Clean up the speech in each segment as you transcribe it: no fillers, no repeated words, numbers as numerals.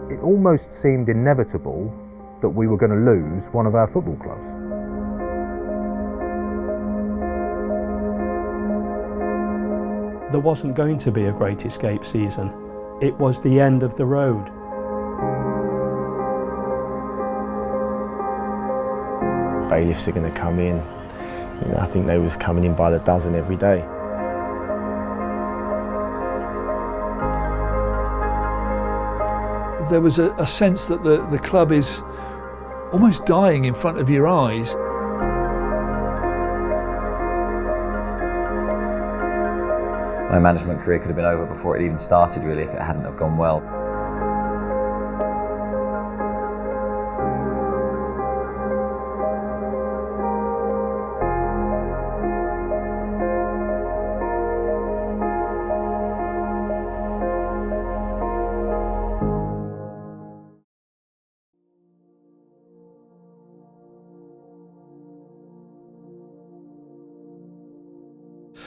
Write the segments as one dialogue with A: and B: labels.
A: it almost seemed inevitable that we were going to lose one of our football clubs.
B: There wasn't going to be a Great Escape season. It was the end of the road.
C: Bailiffs are going to come in. You know, I think they was coming in by the dozen every day.
D: There was a sense that the club is almost dying in front of your eyes.
E: My management career could have been over before it even started, really, if it hadn't have gone well.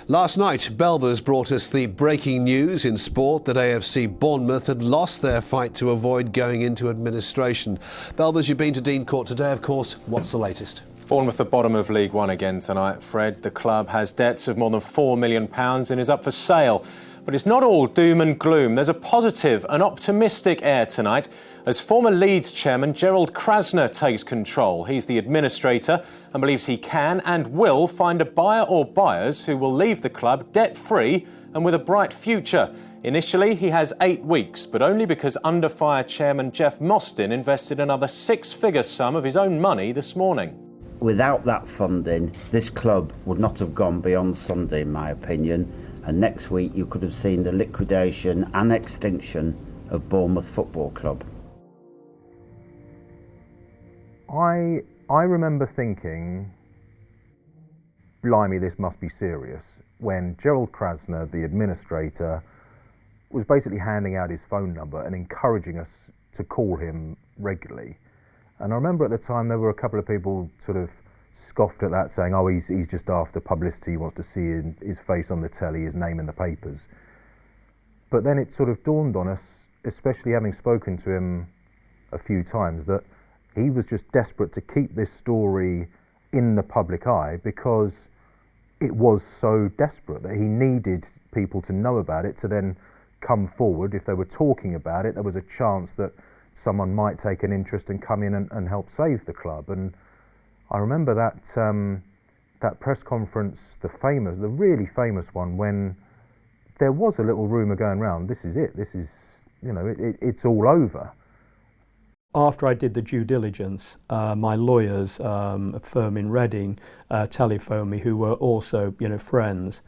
F: Last night, Belvers brought us the breaking news in sport that AFC Bournemouth had lost their fight to avoid going into administration. Belvers, you've been to Dean Court today, of course. What's the latest?
G: Bournemouth at the bottom of League One again tonight, Fred. The club has debts of more than £4 million and is up for sale. But it's not all doom and gloom. There's a positive and optimistic air tonight as former Leeds chairman Gerald Krasner takes control. He's the administrator and believes he can and will find a buyer or buyers who will leave the club debt-free and with a bright future. Initially, he has 8 weeks, but only because under fire chairman Jeff Mostyn invested another six-figure sum of his own money this morning.
H: Without that funding, this club would not have gone beyond Sunday, in my opinion. And next week you could have seen the liquidation and extinction of Bournemouth Football Club.
A: I remember thinking, blimey, this must be serious, when Gerald Krasner, the administrator, was basically handing out his phone number and encouraging us to call him regularly. And I remember at the time there were a couple of people sort of scoffed at that, saying, oh, he's just after publicity, he wants to see his face on the telly, his name in the papers. But then it sort of dawned on us, especially having spoken to him a few times, that he was just desperate to keep this story in the public eye because it was so desperate that he needed people to know about it to then come forward. If they were talking about it, there was a chance that someone might take an interest and come in and help save the club. And I remember that press conference, the really famous one, when there was a little rumour going around, this is it, this is, you know, it's all over.
B: After I did the due diligence, my lawyers, a firm in Reading, telephoned me, who were also, friends.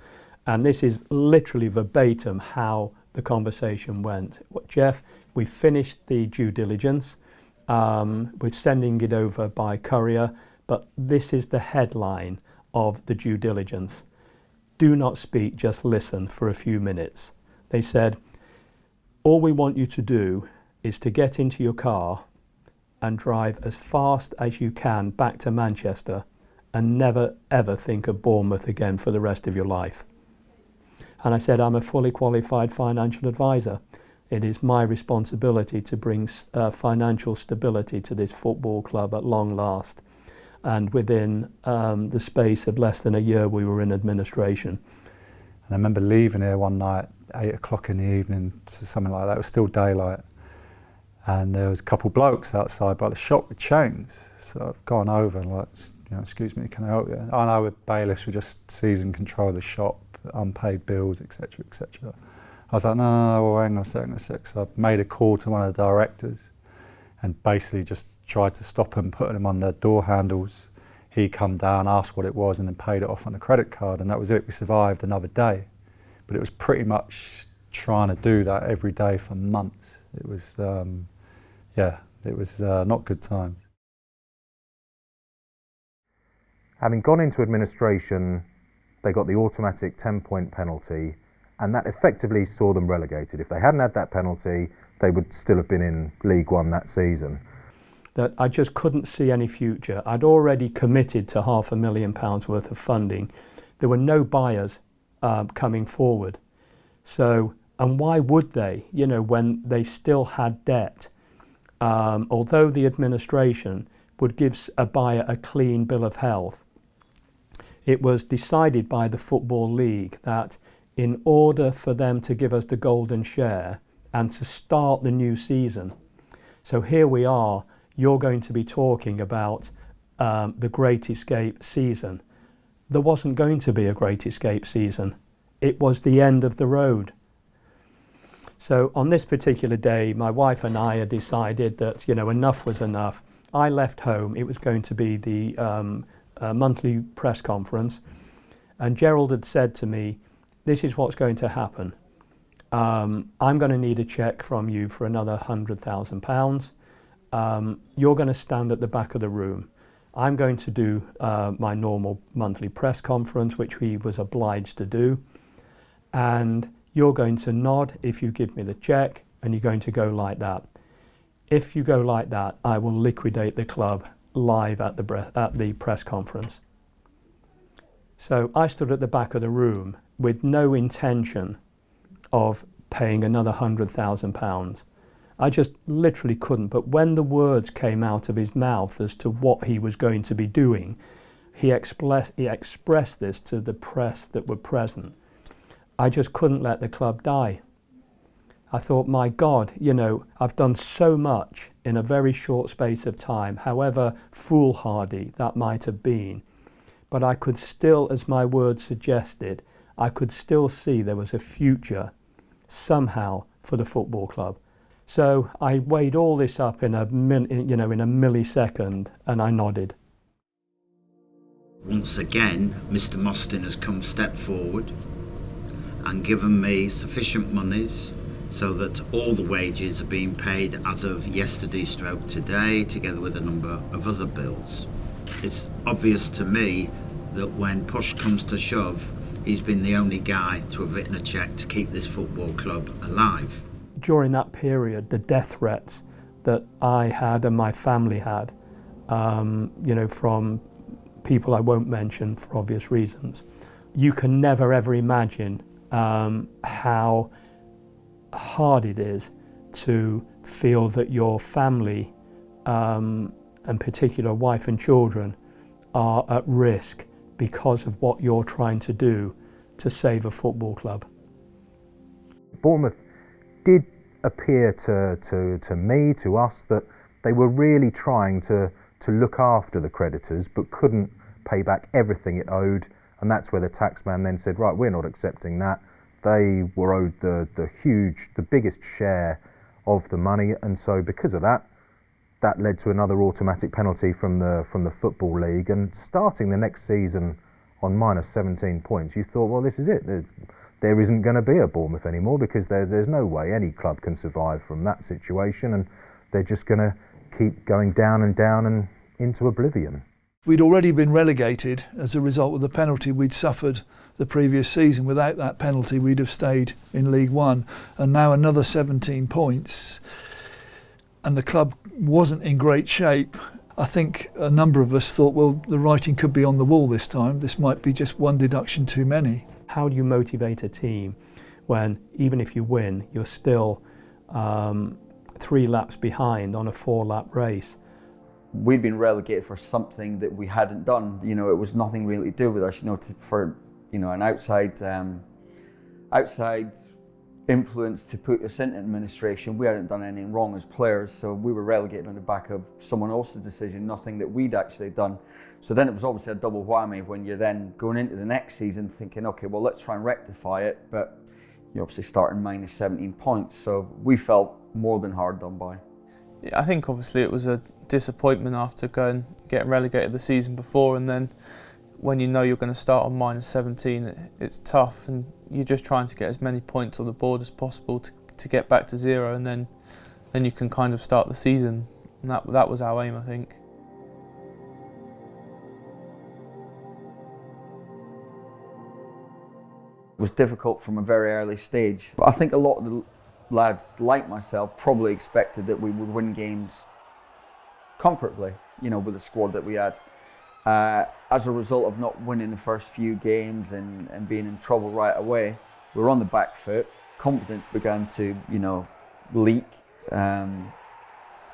B: And this is literally verbatim how the conversation went. Jeff, we finished the due diligence. We're sending it over by courier, but this is the headline of the due diligence. Do not speak, just listen for a few minutes. They said, all we want you to do is to get into your car and drive as fast as you can back to Manchester and never ever think of Bournemouth again for the rest of your life. And I said, I'm a fully qualified financial advisor. It is my responsibility to bring financial stability to this football club at long last. And within the space of less than a year, we were in administration.
I: And I remember leaving here one night, 8 o'clock in the evening, something like that. It was still daylight. And there was a couple of blokes outside by the shop with chains. So I've gone over and like, excuse me, can I help you? I know bailiffs were just seizing control of the shop, unpaid bills, etc., etc. I was like, no, well, hang on a second. So I made a call to one of the directors and basically just tried to stop them, putting them on their door handles. He come down, asked what it was, and then paid it off on a credit card, and that was it. We survived another day. But it was pretty much trying to do that every day for months. It was, not good times.
A: Having gone into administration, they got the automatic 10-point penalty, and that effectively saw them relegated. If they hadn't had that penalty, they would still have been in League One that season.
B: That I just couldn't see any future. I'd already committed to £500,000 worth of funding. There were no buyers coming forward. So, and why would they, when they still had debt? although the administration would give a buyer a clean bill of health, it was decided by the Football League that in order for them to give us the golden share and to start the new season, so here we are, you're going to be talking about the Great Escape season. There wasn't going to be a Great Escape season. It was the end of the road. So on this particular day, my wife and I had decided that, enough was enough. I left home. It was going to be the monthly press conference. And Gerald had said to me, this is what's going to happen. I'm going to need a cheque from you for another £100,000. You're going to stand at the back of the room. I'm going to do my normal monthly press conference, which he was obliged to do. And you're going to nod if you give me the cheque, and you're going to go like that. If you go like that, I will liquidate the club live at the press conference. So I stood at the back of the room with no intention of paying another £100,000. I just literally couldn't. But when the words came out of his mouth as to what he was going to be doing, he expressed this to the press that were present. I just couldn't let the club die. I thought, my God, I've done so much in a very short space of time, however foolhardy that might have been. But I could still, as my words suggested, I could still see there was a future somehow for the football club. So I weighed all this up in a millisecond, and I nodded.
H: Once again, Mr. Mostyn has come step forward and given me sufficient monies so that all the wages are being paid as of yesterday stroke today, together with a number of other bills. It's obvious to me that when push comes to shove, he's been the only guy to have written a cheque to keep this football club alive.
B: During that period, the death threats that I had and my family had, from people I won't mention for obvious reasons, you can never ever imagine how hard it is to feel that your family, and particular wife and children, are at risk because of what you're trying to do to save a football club.
A: Bournemouth did appear to me, to us, that they were really trying to look after the creditors but couldn't pay back everything it owed, and that's where the taxman then said, right, we're not accepting that. They were owed the biggest share of the money, and so because of that led to another automatic penalty from the Football League, and starting the next season on minus 17 points, you thought, well, this is it. There isn't going to be a Bournemouth anymore, because there's no way any club can survive from that situation, and they're just going to keep going down and into oblivion.
D: We'd already been relegated as a result of the penalty we'd suffered the previous season. Without that penalty, we'd have stayed in League One, and now another 17 points. And the club wasn't in great shape. I think a number of us thought, well, the writing could be on the wall this time. This might be just one deduction too many.
B: How do you motivate a team when, even if you win, you're still 3 laps behind on a 4-lap race?
J: We'd been relegated for something that we hadn't done. It was nothing really to do with us. For an outside influence to put us into administration, we hadn't done anything wrong as players, so we were relegated on the back of someone else's decision, nothing that we'd actually done. So then it was obviously a double whammy when you're then going into the next season thinking, okay, well, let's try and rectify it, but you obviously starting minus 17 points, so we felt more than hard done by.
K: I think obviously it was a disappointment after getting relegated the season before, and then when you know you're going to start on minus 17, it's tough, and you're just trying to get as many points on the board as possible to get back to 0, and then you can kind of start the season. And that was our aim, I think.
J: It was difficult from a very early stage. But I think a lot of the lads, like myself, probably expected that we would win games comfortably, with the squad that we had. As a result of not winning the first few games and being in trouble right away, we were on the back foot. Confidence began to, leak.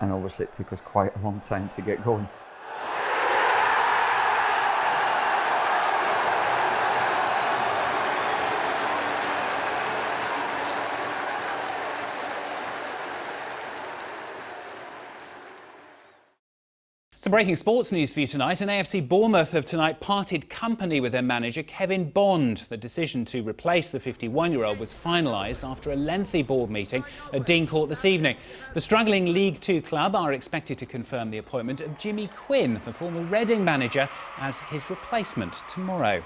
J: and obviously it took us quite a long time to get going.
L: Some breaking sports news for you tonight. And AFC Bournemouth have tonight parted company with their manager Kevin Bond. The decision to replace the 51-year-old was finalised after a lengthy board meeting at Dean Court this evening. The struggling League Two club are expected to confirm the appointment of Jimmy Quinn, the former Reading manager, as his replacement tomorrow.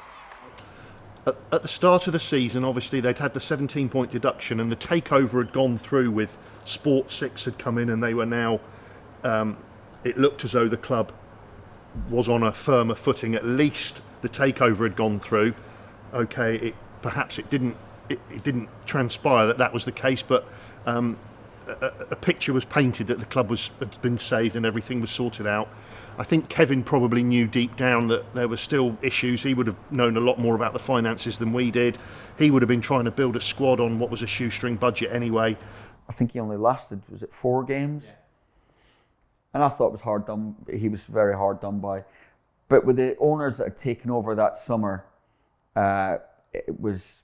M: At the start of the season, obviously they'd had the 17-point deduction and the takeover had gone through with Sport 6 had come in, and they were now... it looked as though the club was on a firmer footing. At least the takeover had gone through. Okay, perhaps it didn't transpire that was the case, but a picture was painted that the club had been saved and everything was sorted out. I think Kevin probably knew deep down that there were still issues. He would have known a lot more about the finances than we did. He would have been trying to build a squad on what was a shoestring budget anyway.
J: I think he only lasted, was it 4 games? Yeah. And I thought it was hard done. He was very hard done by. But with the owners that had taken over that summer, it was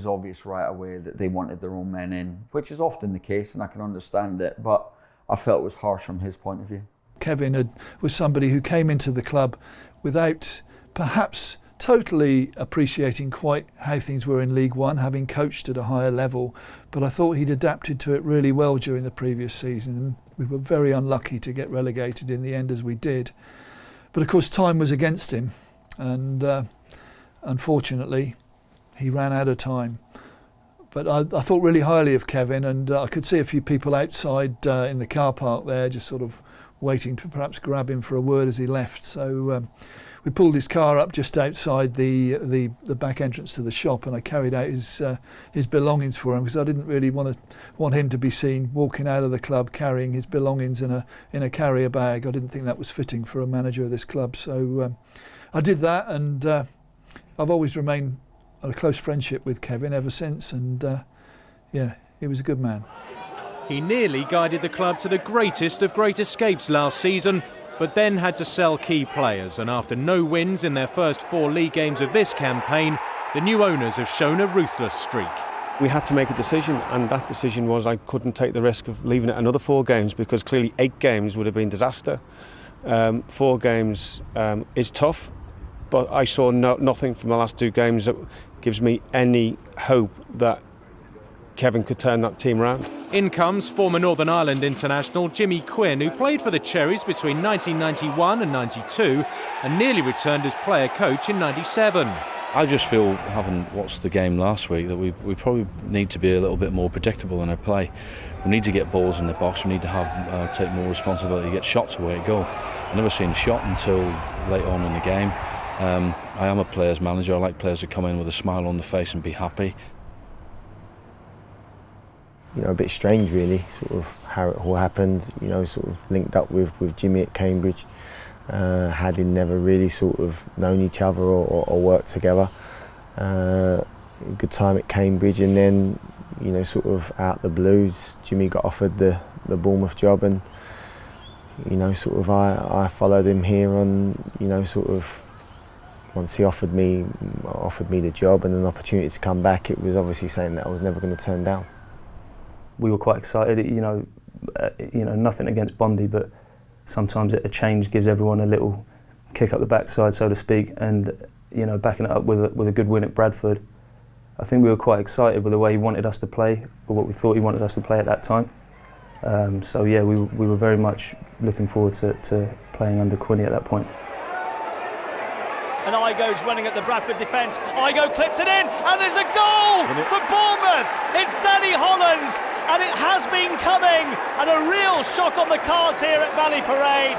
J: obvious right away that they wanted their own men in, which is often the case, and I can understand it. But I felt it was harsh from his point of view.
D: Kevin was somebody who came into the club without perhaps totally appreciating quite how things were in League One, having coached at a higher level. But I thought he'd adapted to it really well during the previous season. And we were very unlucky to get relegated in the end as we did. But of course time was against him, and unfortunately he ran out of time. But I thought really highly of Kevin, and I could see a few people outside in the car park there just sort of waiting to perhaps grab him for a word as he left. So we pulled his car up just outside the back entrance to the shop, and I carried out his belongings for him, because I didn't really want him to be seen walking out of the club carrying his belongings in a carrier bag. I didn't think that was fitting for a manager of this club. So I did that, and I've always remained in a close friendship with Kevin ever since, and yeah, he was a good man.
G: He nearly guided the club to the greatest of great escapes last season, but then had to sell key players, and after no wins in their first 4 league games of this campaign, the new owners have shown a ruthless streak.
N: We had to make a decision, and that decision was I couldn't take the risk of leaving it another 4 games, because clearly 8 games would have been disaster. 4 games is tough, but I saw nothing from the last 2 games that gives me any hope that Kevin could turn that team around.
G: In comes former Northern Ireland international Jimmy Quinn, who played for the Cherries between 1991 and 92 and nearly returned as player coach in 97.
O: I just feel, having watched the game last week, that we probably need to be a little bit more predictable in our play. We need to get balls in the box, we need to have take more responsibility, get shots away, go. I've never seen a shot until late on in the game. I am a players manager. I like players to come in with a smile on the face and be happy.
C: You know, a bit strange really, sort of how it all happened, you know, sort of linked up with Jimmy at Cambridge. Had never really sort of known each other or worked together. Good time at Cambridge, and then, you know, sort of out the blues, Jimmy got offered the Bournemouth job, and, you know, sort of I followed him here on, you know, sort of once he offered me the job and an opportunity to come back, it was obviously something that I was never going to turn down.
P: We were quite excited, you know, nothing against Bondy, but sometimes a change gives everyone a little kick up the backside, so to speak, and, you know, backing it up with a good win at Bradford. I think we were quite excited with the way he wanted us to play, or what we thought he wanted us to play at that time. So yeah, we were very much looking forward to playing under Quinny at that point.
Q: And Igo's running at the Bradford defence. Igo clips it in, and there's a goal for Bournemouth. It's Danny Hollands, and it has been coming, and a real shock on the cards here at Valley Parade.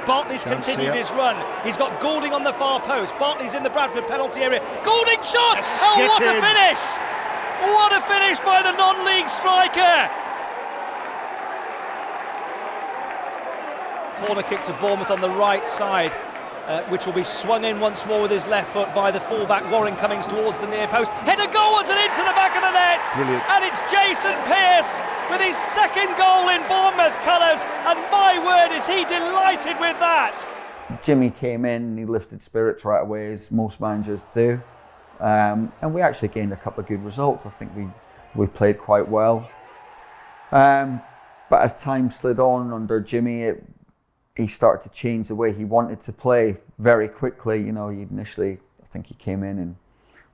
Q: Bartley's continued his run. He's got Goulding on the far post. Bartley's in the Bradford penalty area. Goulding shot! Oh, what a finish! What a finish by the non-league striker! Corner kick to Bournemouth on the right side. which will be swung in once more with his left foot by the fullback Warren Cummings towards the near post. Header goals and into the back of the net.
C: Brilliant.
Q: And it's Jason Pearce with his second goal in Bournemouth colours, and my word is he delighted with that.
J: Jimmy came in and he lifted spirits right away, as most managers do. And we actually gained a couple of good results. I think we played quite well. But as time slid on under Jimmy, he started to change the way he wanted to play very quickly. You know, I think he came in and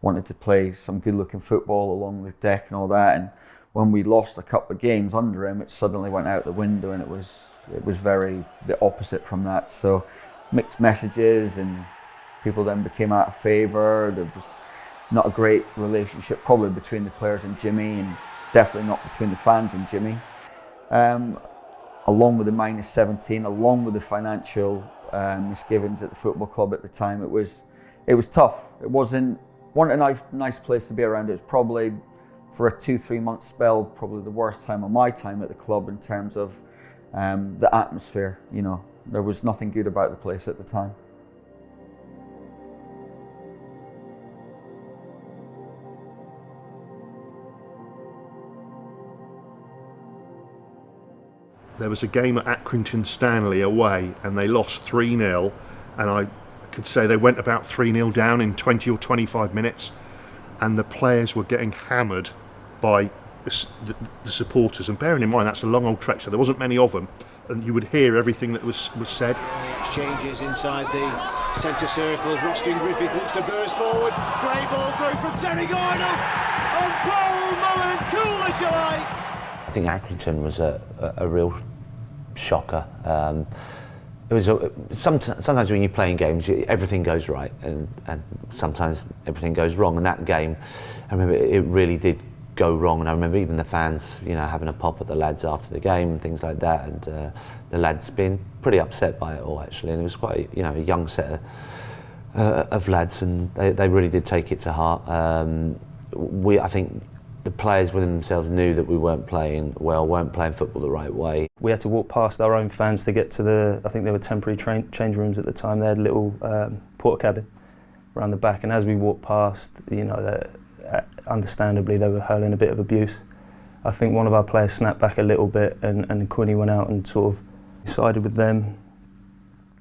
J: wanted to play some good-looking football along the deck and all that. And when we lost a couple of games under him, it suddenly went out the window, and it was very the opposite from that. So mixed messages, and people then became out of favour. There was not a great relationship probably between the players and Jimmy, and definitely not between the fans and Jimmy. Along with the -17, along with the financial misgivings at the football club at the time, it was tough. It wasn't a nice place to be around. It was probably, for a 2-3 month spell, probably the worst time of my time at the club in terms of the atmosphere. You know, there was nothing good about the place at the time.
M: There was a game at Accrington Stanley away, and they lost 3-0, and I could say they went about 3-0 down in 20 or 25 minutes, and the players were getting hammered by the supporters. And bearing in mind that's a long old trek, so there wasn't many of them, and you would hear everything that was said.
R: Exchanges inside the centre circle as Rostin Griffith looks to burst forward. Great ball through from Terry Gordon, and Paul Mullen, cool as you like.
S: I think Accrington was a real shocker. It was sometimes when you're playing games, everything goes right, and sometimes everything goes wrong. And that game, I remember it really did go wrong. And I remember even the fans, you know, having a pop at the lads after the game and things like that. And the lads being pretty upset by it all, actually. And it was quite, you know, a young set of lads, and they really did take it to heart. I think the players within themselves knew that we weren't playing well, weren't playing football the right way.
P: We had to walk past our own fans to get to I think there were temporary change rooms at the time. They had a little porter cabin around the back, and as we walked past, you know, understandably they were hurling a bit of abuse. I think one of our players snapped back a little bit, and Quinny went out and sort of sided with them,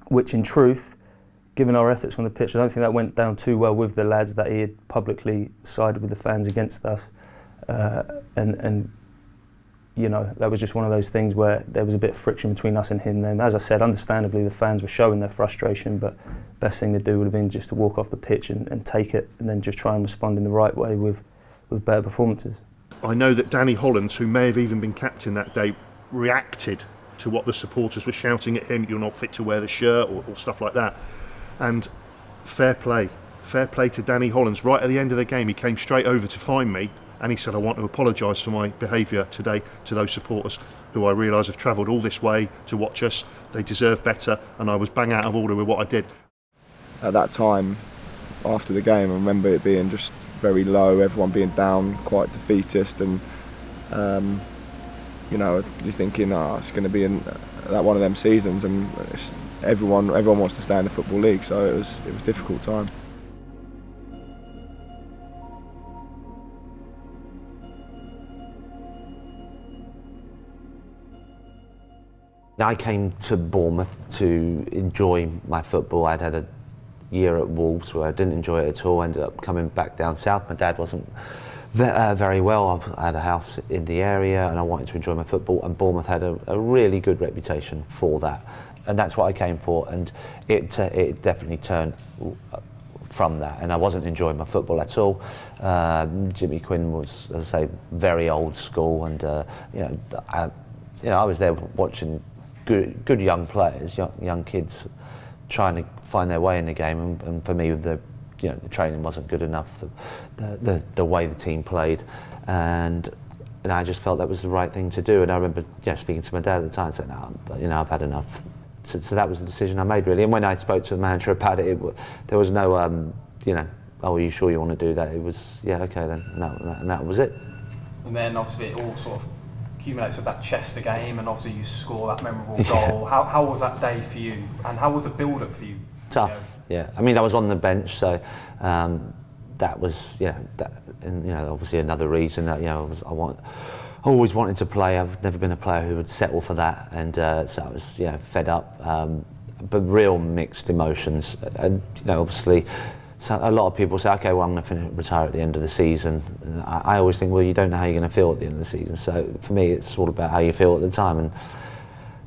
P: which in truth, given our efforts on the pitch, I don't think that went down too well with the lads, that he had publicly sided with the fans against us. And you know, that was just one of those things where there was a bit of friction between us and him. Then, as I said, understandably the fans were showing their frustration, but best thing to do would have been just to walk off the pitch and take it, and then just try and respond in the right way with better performances.
M: I know that Danny Hollands, who may have even been captain that day, reacted to what the supporters were shouting at him, "You're not fit to wear the shirt," or stuff like that. And fair play to Danny Hollands. Right at the end of the game, he came straight over to find me, and he said, "I want to apologise for my behaviour today to those supporters who I realise have travelled all this way to watch us. They deserve better, and I was bang out of order with what I did."
C: At that time, after the game, I remember it being just very low, everyone being down, quite defeatist, and you know, you're thinking, it's going to be that one of them seasons, and everyone wants to stay in the Football League, so it was a difficult time.
S: I came to Bournemouth to enjoy my football. I'd had a year at Wolves where I didn't enjoy it at all. I ended up coming back down south. My dad wasn't very well. I had a house in the area and I wanted to enjoy my football, and Bournemouth had a really good reputation for that. And that's what I came for, and it definitely turned from that, and I wasn't enjoying my football at all. Jimmy Quinn was, as I say, very old school, and I was there watching good young players, young kids trying to find their way in the game, and for me, the training wasn't good enough, the way the team played, and I just felt that was the right thing to do. And I remember speaking to my dad at the time, saying, "No, I've had enough." So that was the decision I made, really. And when I spoke to the manager about it, there was no, "Oh, are you sure you want to do that?" It was, "Yeah, okay then," and that was it.
T: And then obviously it all sort of accumulates with that Chester game, and obviously you score that memorable goal. How was that day for you, and how was the build-up for you
S: Tough, yeah. I mean, I was on the bench, so that was, and obviously another reason that always wanted to play. I've never been a player who would settle for that, and so I was, fed up. But real mixed emotions, and obviously, so a lot of people say, okay, well, I'm going to retire at the end of the season. And I always think, well, you don't know how you're going to feel at the end of the season. So for me, it's all about how you feel at the time, and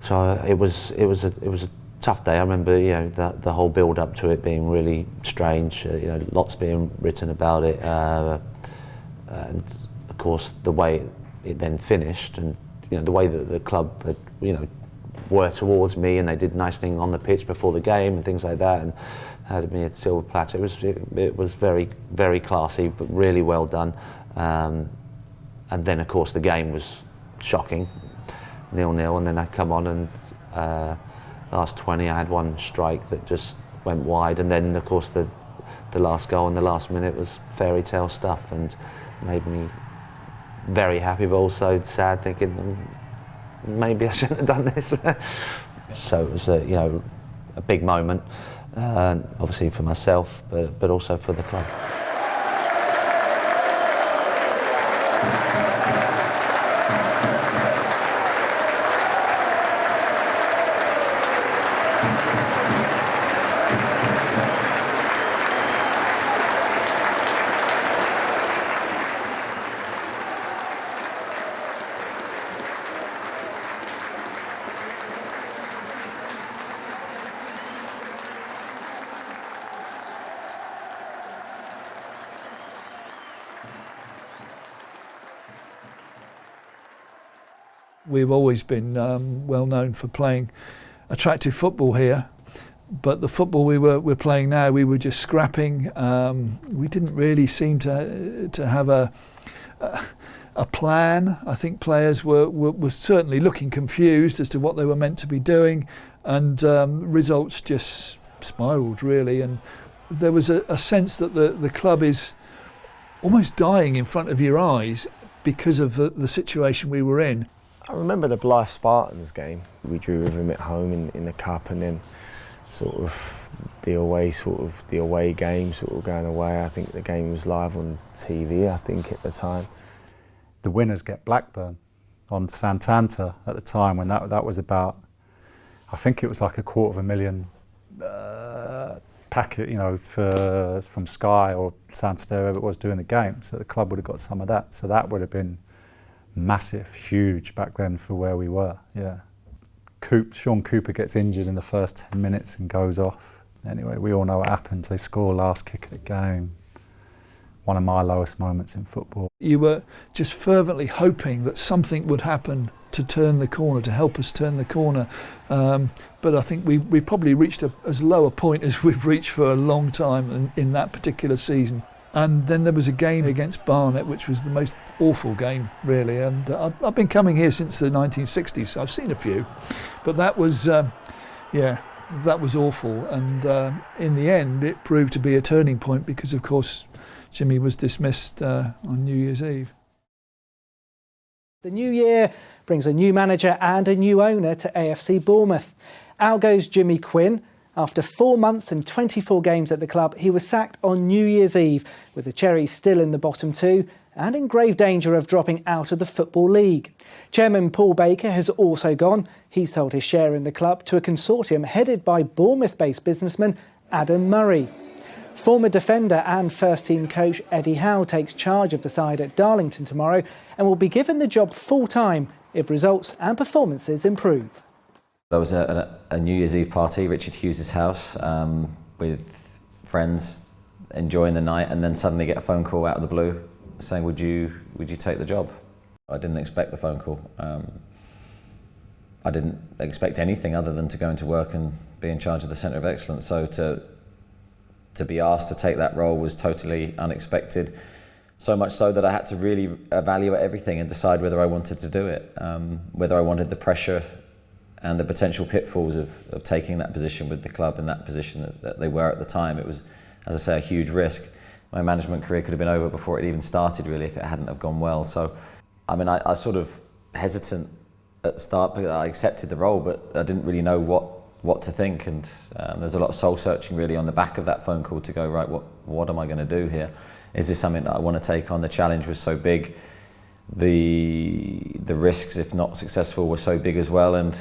S: so it was a tough day. I remember, the whole build up to it being really strange. Lots being written about it, and of course the way it then finished, and the way that the club had, were towards me, and they did nice things on the pitch before the game and things like that, and had me a silver platter. It was very, very classy, but really well done. And then of course the game was shocking, 0-0, and then I come on and. Last 20, I had one strike that just went wide, and then of course the last goal in the last minute was fairy tale stuff, and made me very happy, but also sad, thinking maybe I shouldn't have done this. So it was a big moment, obviously for myself, but also for the club.
D: We've always been well known for playing attractive football here, but the football we're playing now, we were just scrapping. We didn't really seem to have a plan. I think players were certainly looking confused as to what they were meant to be doing, and results just spiralled really. And there was a sense that the club is almost dying in front of your eyes because of the situation we were in.
C: I remember the Blythe Spartans game. We drew with them at home in the cup, and then the away game going away. I think the game was live on TV, I think, at the time.
I: The winners get Blackburn on Santander at the time, when that was about, I think it was like $250,000 packet, from Sky or Santander, whoever it was doing the game. So the club would have got some of that. So that would have been massive, huge back then for where we were. Yeah, Sean Cooper gets injured in the first 10 minutes and goes off. Anyway, we all know what happens. They score last kick of the game. One of my lowest moments in football.
D: You were just fervently hoping that something would happen to turn the corner, to help us turn the corner. But I think we probably reached as low a point as we've reached for a long time in that particular season. And then there was a game against Barnet, which was the most awful game, really. And I've been coming here since the 1960s, so I've seen a few. But that was, that was awful. And in the end, it proved to be a turning point because, of course, Jimmy was dismissed on New Year's Eve.
B: The new year brings a new manager and a new owner to AFC Bournemouth. Out goes Jimmy Quinn. After 4 months and 24 games at the club, he was sacked on New Year's Eve, with the Cherries still in the bottom two and in grave danger of dropping out of the Football League. Chairman Paul Baker has also gone. He sold his share in the club to a consortium headed by Bournemouth-based businessman Adam Murray. Former defender and first-team coach Eddie Howe takes charge of the side at Darlington tomorrow and will be given the job full-time if results and performances improve.
E: There was a New Year's Eve party, Richard Hughes' house, with friends enjoying the night, and then suddenly get a phone call out of the blue saying, would you take the job? I didn't expect the phone call. I didn't expect anything other than to go into work and be in charge of the Centre of Excellence. So to be asked to take that role was totally unexpected. So much so that I had to really evaluate everything and decide whether I wanted to do it, whether I wanted the pressure and the potential pitfalls of taking that position with the club in that position that they were at the time. It was, as I say, a huge risk. My management career could have been over before it even started, really, if it hadn't have gone well. So, I mean, I sort of hesitant at the start, because I accepted the role, but I didn't really know what what to think, and there's a lot of soul searching really on the back of that phone call to go, right, what am I going to do here? Is this something that I want to take on? The challenge was so big, the risks, if not successful, were so big as well, and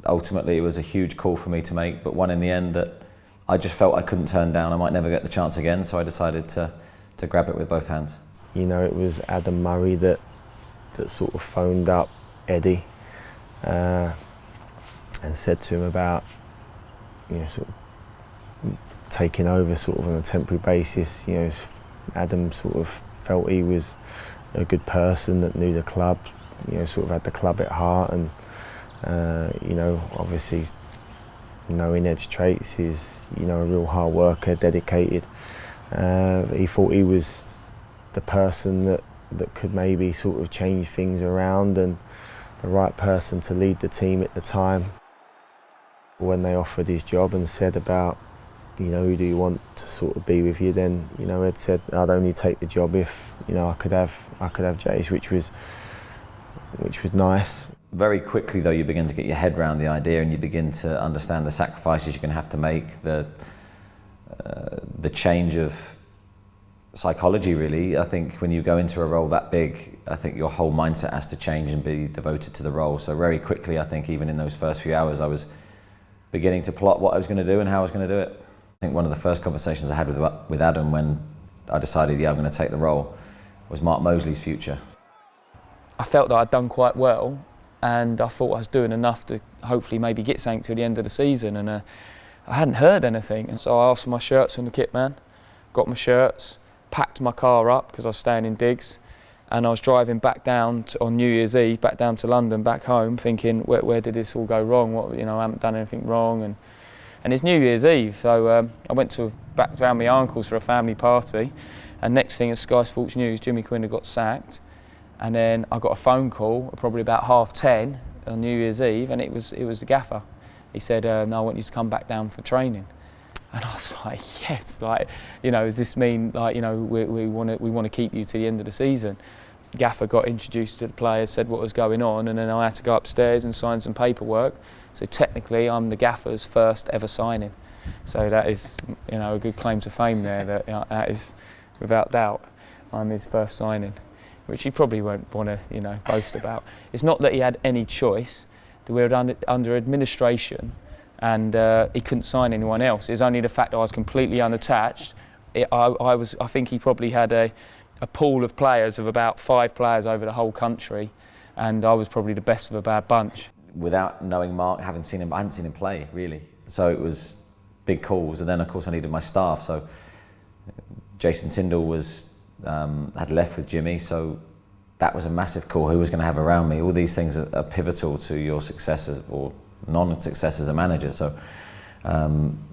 E: ultimately it was a huge call for me to make, but one in the end that I just felt I couldn't turn down. I might never get the chance again, so I decided to grab it with both hands.
C: You know, it was Adam Murray that sort of phoned up Eddie and said to him about, you know, sort of taking over sort of on a temporary basis. You know, Adam sort of felt he was a good person that knew the club, you know, sort of had the club at heart, and you know, obviously knowing Ed's traits is, you know, a real hard worker, dedicated. He thought he was the person that could maybe sort of change things around, and the right person to lead the team at the time. When they offered his job and said about, you know, who do you want to sort of be with you, then, you know, Ed said I'd only take the job if, you know, I could have Cherries, which was nice.
E: Very quickly though, you begin to get your head around the idea, and you begin to understand the sacrifices you're going to have to make, the change of psychology really. I think when you go into a role that big, I think your whole mindset has to change and be devoted to the role. So very quickly, I think even in those first few hours, I was beginning to plot what I was going to do and how I was going to do it. I think one of the first conversations I had with Adam when I decided, yeah, I'm going to take the role, was Mark Mosley's future.
U: I felt that I'd done quite well, and I thought I was doing enough to hopefully maybe get something till the end of the season, and I hadn't heard anything, and so I asked for my shirts from the kit man, got my shirts, packed my car up because I was staying in digs, and I was driving back down on New Year's Eve, back down to London, back home, thinking, where did this all go wrong? What, you know, I haven't done anything wrong, and it's New Year's Eve, so I went back round my uncle's for a family party, and next thing at Sky Sports News, Jimmy Quinn had got sacked, and then I got a phone call probably about 10:30 on New Year's Eve, and it was the gaffer. He said, "No, I want you to come back down for training." And I was like, yes, like, you know, does this mean, like, you know, we want to keep you to the end of the season? Gaffer got introduced to the players, said what was going on, and then I had to go upstairs and sign some paperwork. So technically, I'm the gaffer's first ever signing. So that is, you know, a good claim to fame there. That, you know, that is, without doubt, I'm his first signing, which he probably won't want to, you know, boast about. It's not that he had any choice. We were under administration, and he couldn't sign anyone else. It's only the fact that I was completely unattached. I think he probably had a pool of players of about 5 players over the whole country, and I was probably the best of a bad bunch.
E: Without knowing Mark, I hadn't seen him play really. So it was big calls, and then of course I needed my staff. So Jason Tyndall had left with Jimmy, so that was a massive call. Who was going to have around me? All these things are pivotal to your success or non-success as a manager. So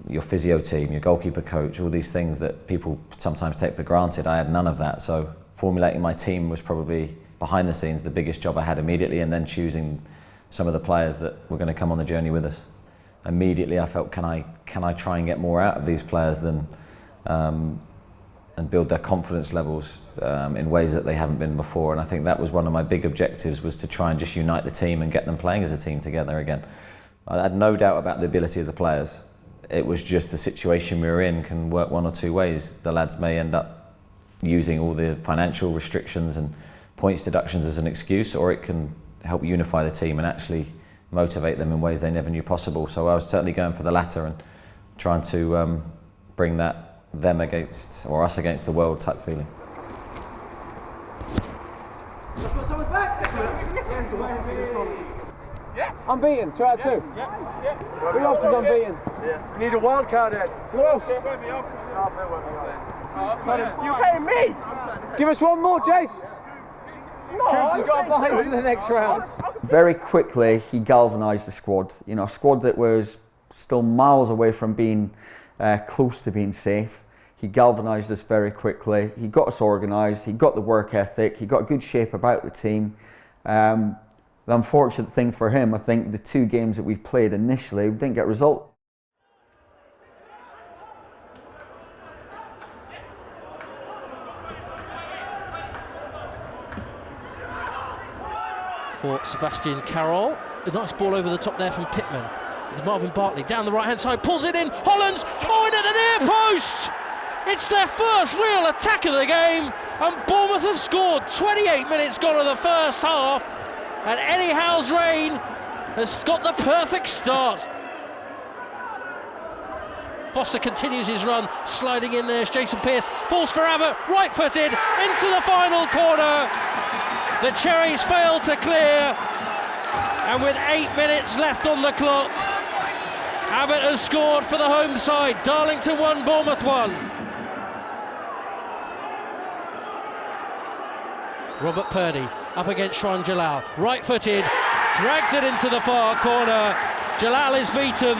E: your physio team, your goalkeeper coach, all these things that people sometimes take for granted. I had none of that. So formulating my team was probably behind the scenes the biggest job I had immediately, and then choosing some of the players that were going to come on the journey with us. Immediately I felt, can I try and get more out of these players than and build their confidence levels in ways that they haven't been before. And I think that was one of my big objectives, was to try and just unite the team and get them playing as a team together again. I had no doubt about the ability of the players. It was just the situation we were in can work one or two ways. The lads may end up using all the financial restrictions and points deductions as an excuse, or it can help unify the team and actually motivate them in ways they never knew possible. So I was certainly going for the latter and trying to bring that them against, or us against the world type feeling.
V: Unbeaten, 2 out of 2. Who else is unbeaten? We need a wild card then. Who else? You paying me? Give us one more, Jace. Coops has got to buy into the next round.
J: Very quickly, he galvanised the squad. You know, a squad that was still miles away from being close to being safe. He galvanised us very quickly. He got us organised. He got the work ethic. He got good shape about the team. The unfortunate thing for him, I think, the 2 games that we played initially, we didn't get a result.
W: For Sebastian Carroll, a nice ball over the top there from Pittman.
F: It's Marvin Bartley down the right-hand side, pulls it in. Hollands, in at the near post! It's their first real attack of the game, and Bournemouth have scored. 28 minutes gone of the first half, and Eddie Howe's reign has got the perfect start. Foster continues his run, sliding in there. Jason Pearce falls for Abbott, right-footed into the final corner. The Cherries failed to clear, and with 8 minutes left on the clock, Abbott has scored for the home side. Darlington 1, Bournemouth 1. Robert Purdy up against Shran Jalal, right-footed, drags it into the far corner. Jalal is beaten.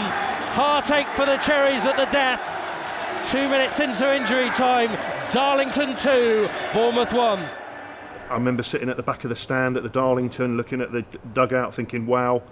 F: Heartache for the Cherries at the death. 2 minutes into injury time. Darlington 2, Bournemouth 1.
M: I remember sitting at the back of the stand at the Darlington, looking at the dugout, thinking, wow,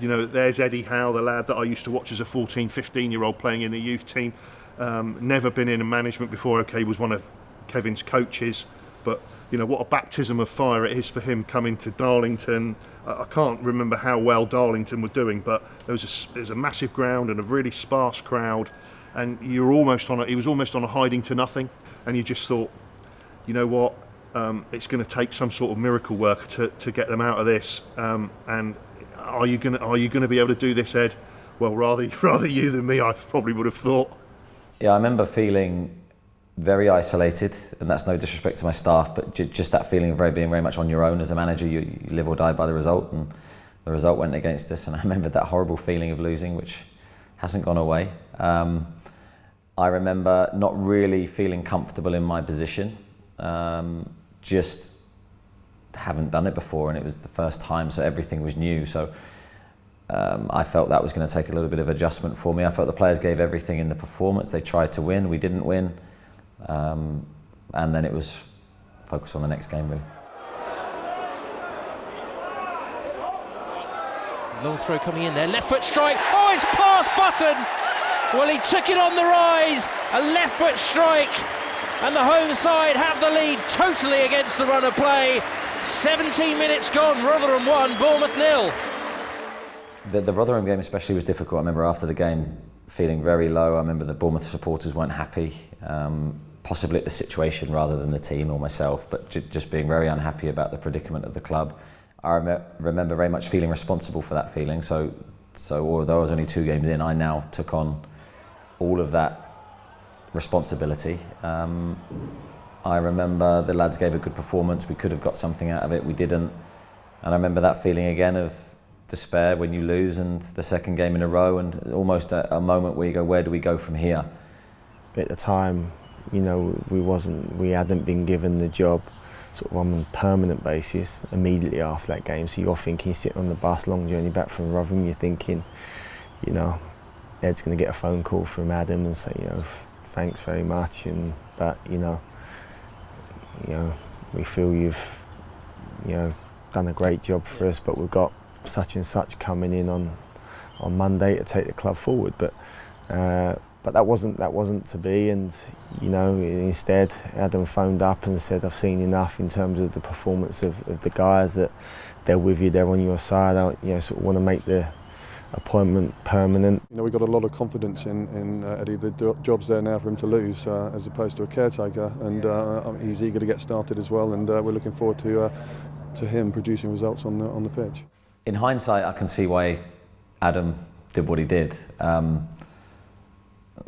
M: you know, there's Eddie Howe, the lad that I used to watch as a 14, 15-year-old playing in the youth team. Never been in management before. Okay, was one of Kevin's coaches, but you know what a baptism of fire it is for him coming to Darlington. I can't remember how well Darlington were doing, but there was a massive ground and a really sparse crowd, and he was almost on a hiding to nothing, and you just thought, you know what, it's going to take some sort of miracle work to get them out of this. And are you going to be able to do this, Ed? Well, rather you than me, I probably would have thought.
E: Yeah, I remember feeling very isolated, and that's no disrespect to my staff, but just that feeling of being very much on your own as a manager. You live or die by the result, and the result went against us, and I remember that horrible feeling of losing, which hasn't gone away. I remember not really feeling comfortable in my position. Just haven't done it before, and it was the first time, so everything was new. So I felt that was going to take a little bit of adjustment for me. I felt the players gave everything in the performance. They tried to win, we didn't win. And then it was focus on the next game, really.
F: Long throw coming in there, left foot strike. Oh, it's past Button. Well, he took it on the rise. A left foot strike, and the home side have the lead totally against the run of play. 17 minutes gone, Rotherham 1, Bournemouth 0.
E: The Rotherham game especially was difficult. I remember after the game feeling very low. I remember the Bournemouth supporters weren't happy, possibly at the situation rather than the team or myself, but just being very unhappy about the predicament of the club. I remember very much feeling responsible for that feeling. So although I was only 2 games in, I now took on all of that responsibility. I remember the lads gave a good performance. We could have got something out of it. We didn't. And I remember that feeling again of despair when you lose, and the second game in a row, and almost a moment where you go, where do we go from here?
C: At the time, you know, we hadn't been given the job sort of on a permanent basis immediately after that game. So you're thinking, sitting on the bus, long journey back from Rotherham, you're thinking, you know, Ed's going to get a phone call from Adam and say, you know, thanks very much, but you know, we feel you've, you know, done a great job for us, but we've got such and such coming in on Monday to take the club forward. But that wasn't to be, and you know, instead Adam phoned up and said, I've seen enough in terms of the performance of the guys, that they're with you, they're on your side. I, you know, sort of want to make the appointment permanent.
H: You know, we've got a lot of confidence in Eddie. The job's there now for him to lose, as opposed to a caretaker, and he's eager to get started as well, and we're looking forward to him producing results on the pitch.
E: In hindsight, I can see why Adam did what he did.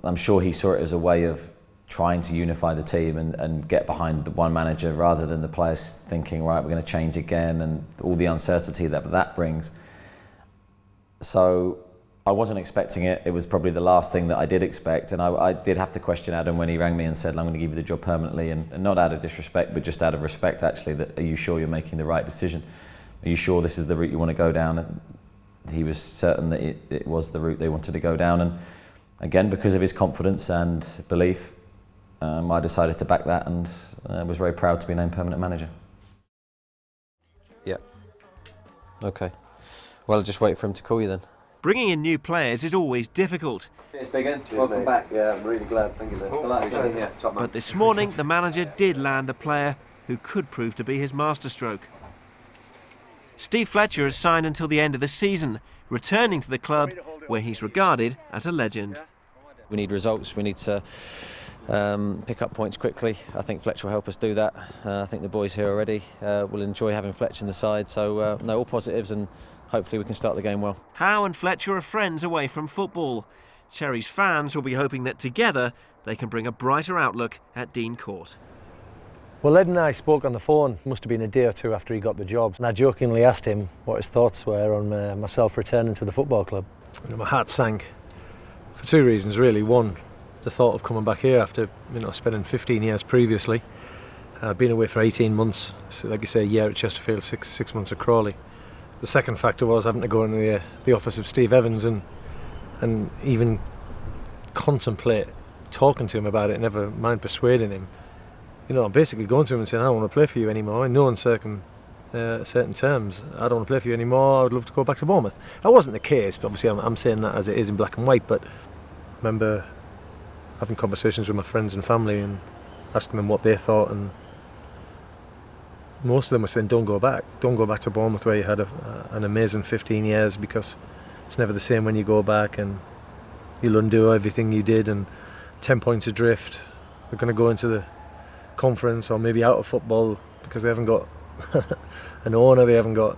E: I'm sure he saw it as a way of trying to unify the team and get behind the one manager, rather than the players thinking, right, we're going to change again, and all the uncertainty that brings. So I wasn't expecting it. It was probably the last thing that I did expect, and I did have to question Adam when he rang me and said, I'm going to give you the job permanently, and not out of disrespect, but just out of respect, actually, that are you sure you're making the right decision? Are you sure this is the route you want to go down? And he was certain that it was the route they wanted to go down, and again, because of his confidence and belief, I decided to back that, and was very proud to be named permanent manager.
W: Yeah. Okay. Well, I'll just wait for him to call you then.
X: Bringing in new players is always difficult.
W: Cheers, Big N. Welcome back. Yeah, I'm really glad. Thank you, mate.
X: But this morning, the manager did land a player who could prove to be his masterstroke. Steve Fletcher has signed until the end of the season, returning to the club where he's regarded as a legend.
E: We need results, we need to pick up points quickly. I think Fletcher will help us do that. I think the boys here already will enjoy having Fletcher in the side, so no, all positives, and hopefully we can start the game well.
X: Howe and Fletcher are friends away from football. Cherries fans will be hoping that together they can bring a brighter outlook at Dean Court.
A: Well, Ed and I spoke on the phone, must have been a day or two after he got the job, and I jokingly asked him what his thoughts were on myself returning to the football club.
H: My heart sank for two reasons really. One, the thought of coming back here after spending 15 years previously. Been away for 18 months, so like you say, a year at Chesterfield, six months at Crawley. The second factor was having to go into the office of Steve Evans and even contemplate talking to him about it, never mind persuading him. Basically going to him and saying, I don't want to play for you anymore, in no uncertain terms. I don't want to play for you anymore, I would love to go back to Bournemouth. That wasn't the case, but obviously I'm saying that as it is in black and white, but I remember having conversations with my friends and family and asking them what they thought, and most of them were saying, don't go back to Bournemouth where you had an amazing 15 years, because it's never the same when you go back, and you'll undo everything you did, and 10 points adrift. They're going to go into the conference or maybe out of football because they haven't got an owner, they haven't got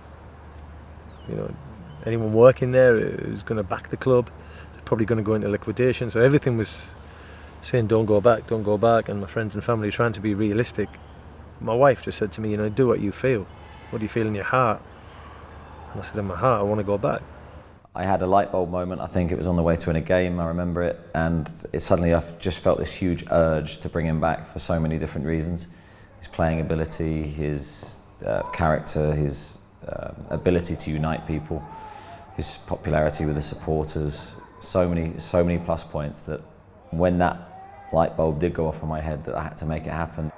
H: anyone working there who's going to back the club. They're probably going to go into liquidation, so everything was saying don't go back, and my friends and family trying to be realistic. My wife just said to me, do what you feel. What do you feel in your heart? And I said, in my heart, I want to go back.
E: I had a light bulb moment. I think it was on the way to win a game, I remember it, and suddenly I just felt this huge urge to bring him back for so many different reasons. His playing ability, his character, his ability to unite people, his popularity with the supporters, so many plus points, that when that light bulb did go off in my head, that I had to make it happen.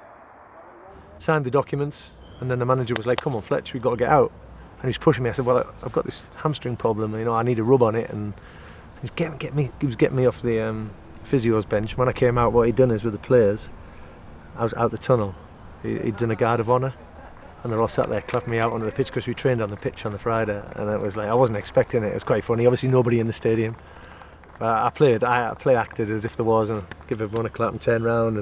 H: Signed the documents, and then the manager was like, come on Fletch, we've got to get out. And he was pushing me. I said, well, I've got this hamstring problem, I need a rub on it, and he was getting me off the physio's bench. When I came out, what he'd done is with the players, I was out the tunnel, he'd done a guard of honour, and they're all sat there clapping me out onto the pitch, because we trained on the pitch on the Friday, and it was like, I wasn't expecting it. It was quite funny. Obviously nobody in the stadium. I play acted as if there was, and give everyone a clap and turn round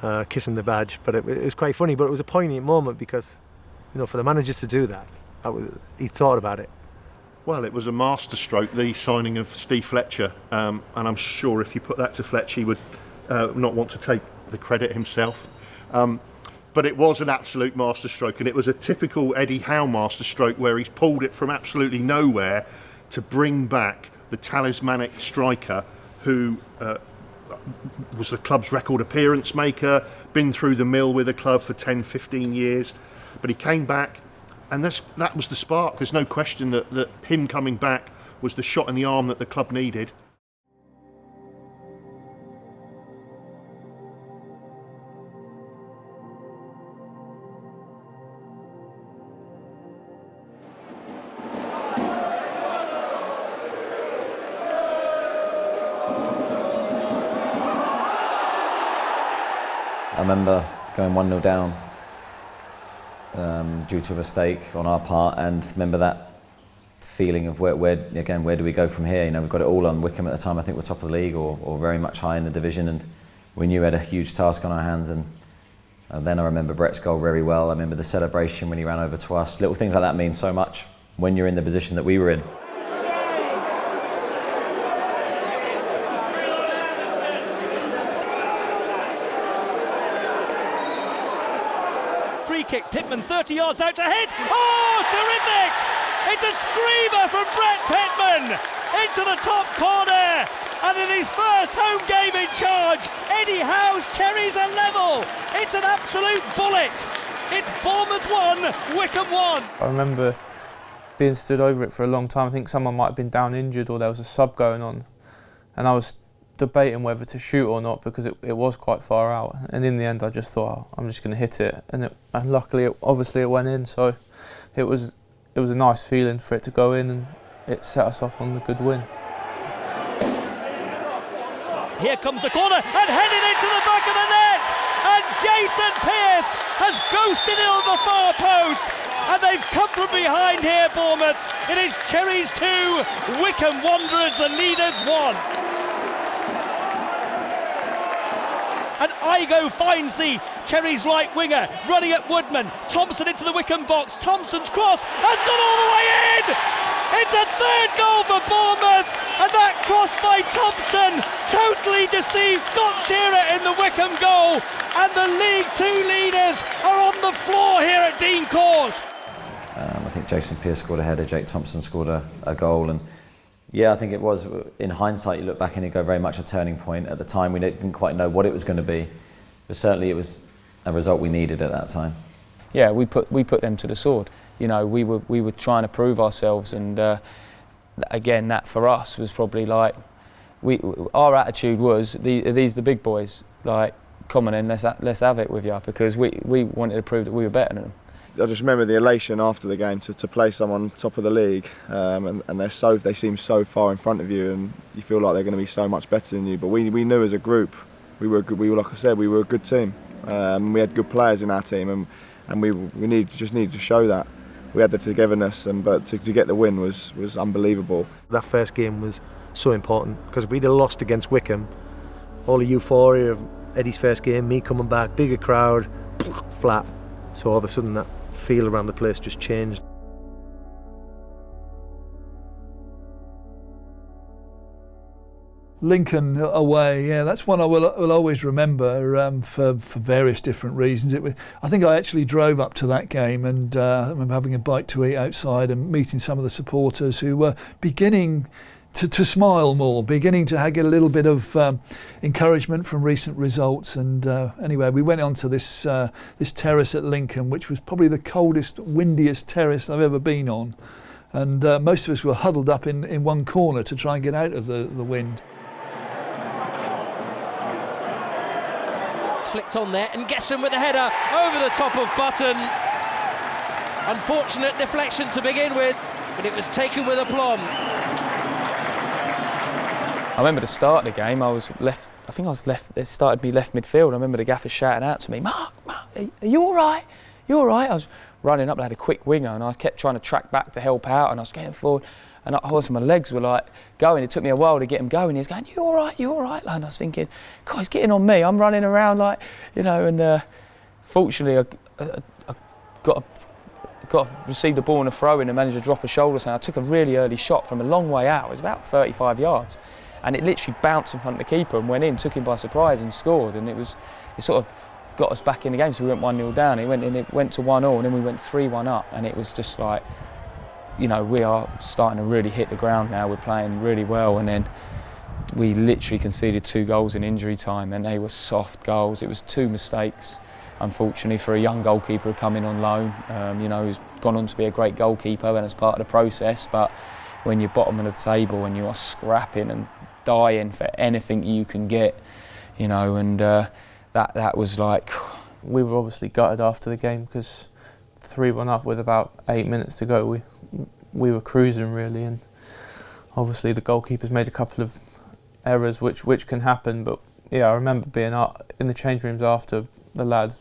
H: and kissing the badge. But it was quite funny, but it was a poignant moment, because for the manager to do that, he thought about it.
M: Well, it was a masterstroke, the signing of Steve Fletcher, and I'm sure if you put that to Fletcher, he would not want to take the credit himself. But it was an absolute masterstroke, and it was a typical Eddie Howe masterstroke, where he's pulled it from absolutely nowhere to bring back the talismanic striker who was the club's record appearance maker, been through the mill with the club for 10, 15 years, but he came back. And that was the spark. There's no question that him coming back was the shot in the arm that the club needed.
E: I remember going 1-0 down due to a mistake on our part, and remember that feeling of where do we go from here? We've got it all on. Wickham at the time, I think, we're top of the league or very much high in the division, and we knew we had a huge task on our hands. And then I remember Brett's goal very well. I remember the celebration when he ran over to us. Little things like that mean so much when you're in the position that we were in.
Q: Free kick, Pittman 30 yards out ahead. Oh, terrific! It's a screamer from Brett Pittman into the top corner, and in his first home game in charge, Eddie Howe's Cherries are level. It's an absolute bullet. It's Bournemouth 1, Wickham 1.
K: I remember being stood over it for a long time. I think someone might have been down injured, or there was a sub going on, and I was debating whether to shoot or not, because it was quite far out, and in the end I just thought, I'm just going to hit it, and luckily it went in, so it was a nice feeling for it to go in, and it set us off on the good win.
Q: Here comes the corner, and headed into the back of the net, and Jason Pearce has ghosted it on the far post, and they've come from behind here, Bournemouth. It is Cherries 2, Wycombe Wanderers, the leaders 1. And Igo finds the Cherries right winger, running at Woodman. Thompson into the Wycombe box. Thompson's cross has gone all the way in! It's a third goal for Bournemouth, and that cross by Thompson totally deceives Scott Shearer in the Wycombe goal, and the League Two leaders are on the floor here at Dean Court.
E: I think Jason Pearce scored a header, Jake Thompson scored a goal, and yeah, I think it was, in hindsight, you look back and you go very much a turning point. At the time, we didn't quite know what it was going to be, but certainly it was a result we needed at that time.
U: Yeah, we put them to the sword. You know, we were trying to prove ourselves, and again, that for us was probably like, our attitude was, these the big boys, like, come on in, let's have it with you, because we wanted to prove that we were better than them.
G: I just remember the elation after the game to play someone top of the league, and they seem so far in front of you, and you feel like they're going to be so much better than you. But we knew as a group we were like I said, we were a good team. We had good players in our team, and we just needed to show that we had the togetherness. But to get the win was unbelievable.
A: That first game was so important, because if we'd have lost against Wycombe, all the euphoria of Eddie's first game, me coming back, bigger crowd, flat. So all of a sudden that feel around the place just changed.
D: Lincoln away, yeah, that's one I will always remember for various different reasons. I think I actually drove up to that game, and I remember having a bite to eat outside and meeting some of the supporters who were beginning to smile more, beginning to get a little bit of encouragement from recent results. And anyway, we went on to this terrace at Lincoln, which was probably the coldest, windiest terrace I've ever been on. And most of us were huddled up in one corner to try and get out of the wind.
F: Flicked on there, and Gesson with the header over the top of Button. Unfortunate deflection to begin with, but it was taken with aplomb.
U: I remember the start of the game, it started me left midfield. I remember the gaffer shouting out to me, Mark, are you all right? You all right? I was running up, I had a quick winger, and I kept trying to track back to help out, and I was getting forward, and my legs were like going. It took me a while to get him going. He's going, you all right? You all right? And I was thinking, God, he's getting on me. I'm running around like, you know, and fortunately I received the ball in a throw-in and managed to drop a shoulder. So I took a really early shot from a long way out. It was about 35 yards. And it literally bounced in front of the keeper and went in, took him by surprise and scored. And it sort of got us back in the game. So we went 1-0 down. It went to 1-0, and then we went 3-1 up. And it was just like, you know, we are starting to really hit the ground now. We're playing really well. And then we literally conceded 2 goals in injury time, and they were soft goals. It was 2 mistakes, unfortunately, for a young goalkeeper who come in on loan. You know, who's gone on to be a great goalkeeper and as part of the process. But when you're bottom of the table and you are scrapping and dying for anything you can get, you know, and that was like...
K: We were obviously gutted after the game because 3-1 up with about 8 minutes to go. We were cruising really, and obviously the goalkeeper's made a couple of errors which can happen. But yeah, I remember being out in the change rooms after, the lads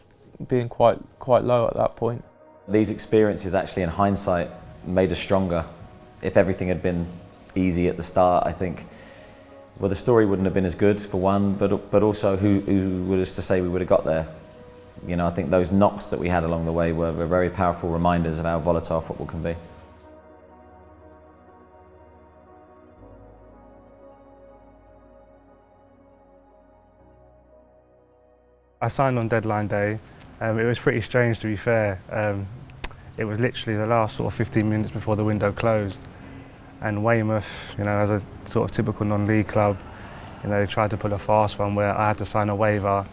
K: being quite low at that point.
E: These experiences actually in hindsight made us stronger. If everything had been easy at the start, I think, well, the story wouldn't have been as good, for one, but also who was to say we would have got there? You know, I think those knocks that we had along the way were very powerful reminders of how volatile football can be.
I: I signed on deadline day. It was pretty strange, to be fair. It was literally the last sort of 15 minutes before the window closed. And Weymouth, you know, as a sort of typical non-league club, you know, tried to pull a fast one where I had to sign a waiver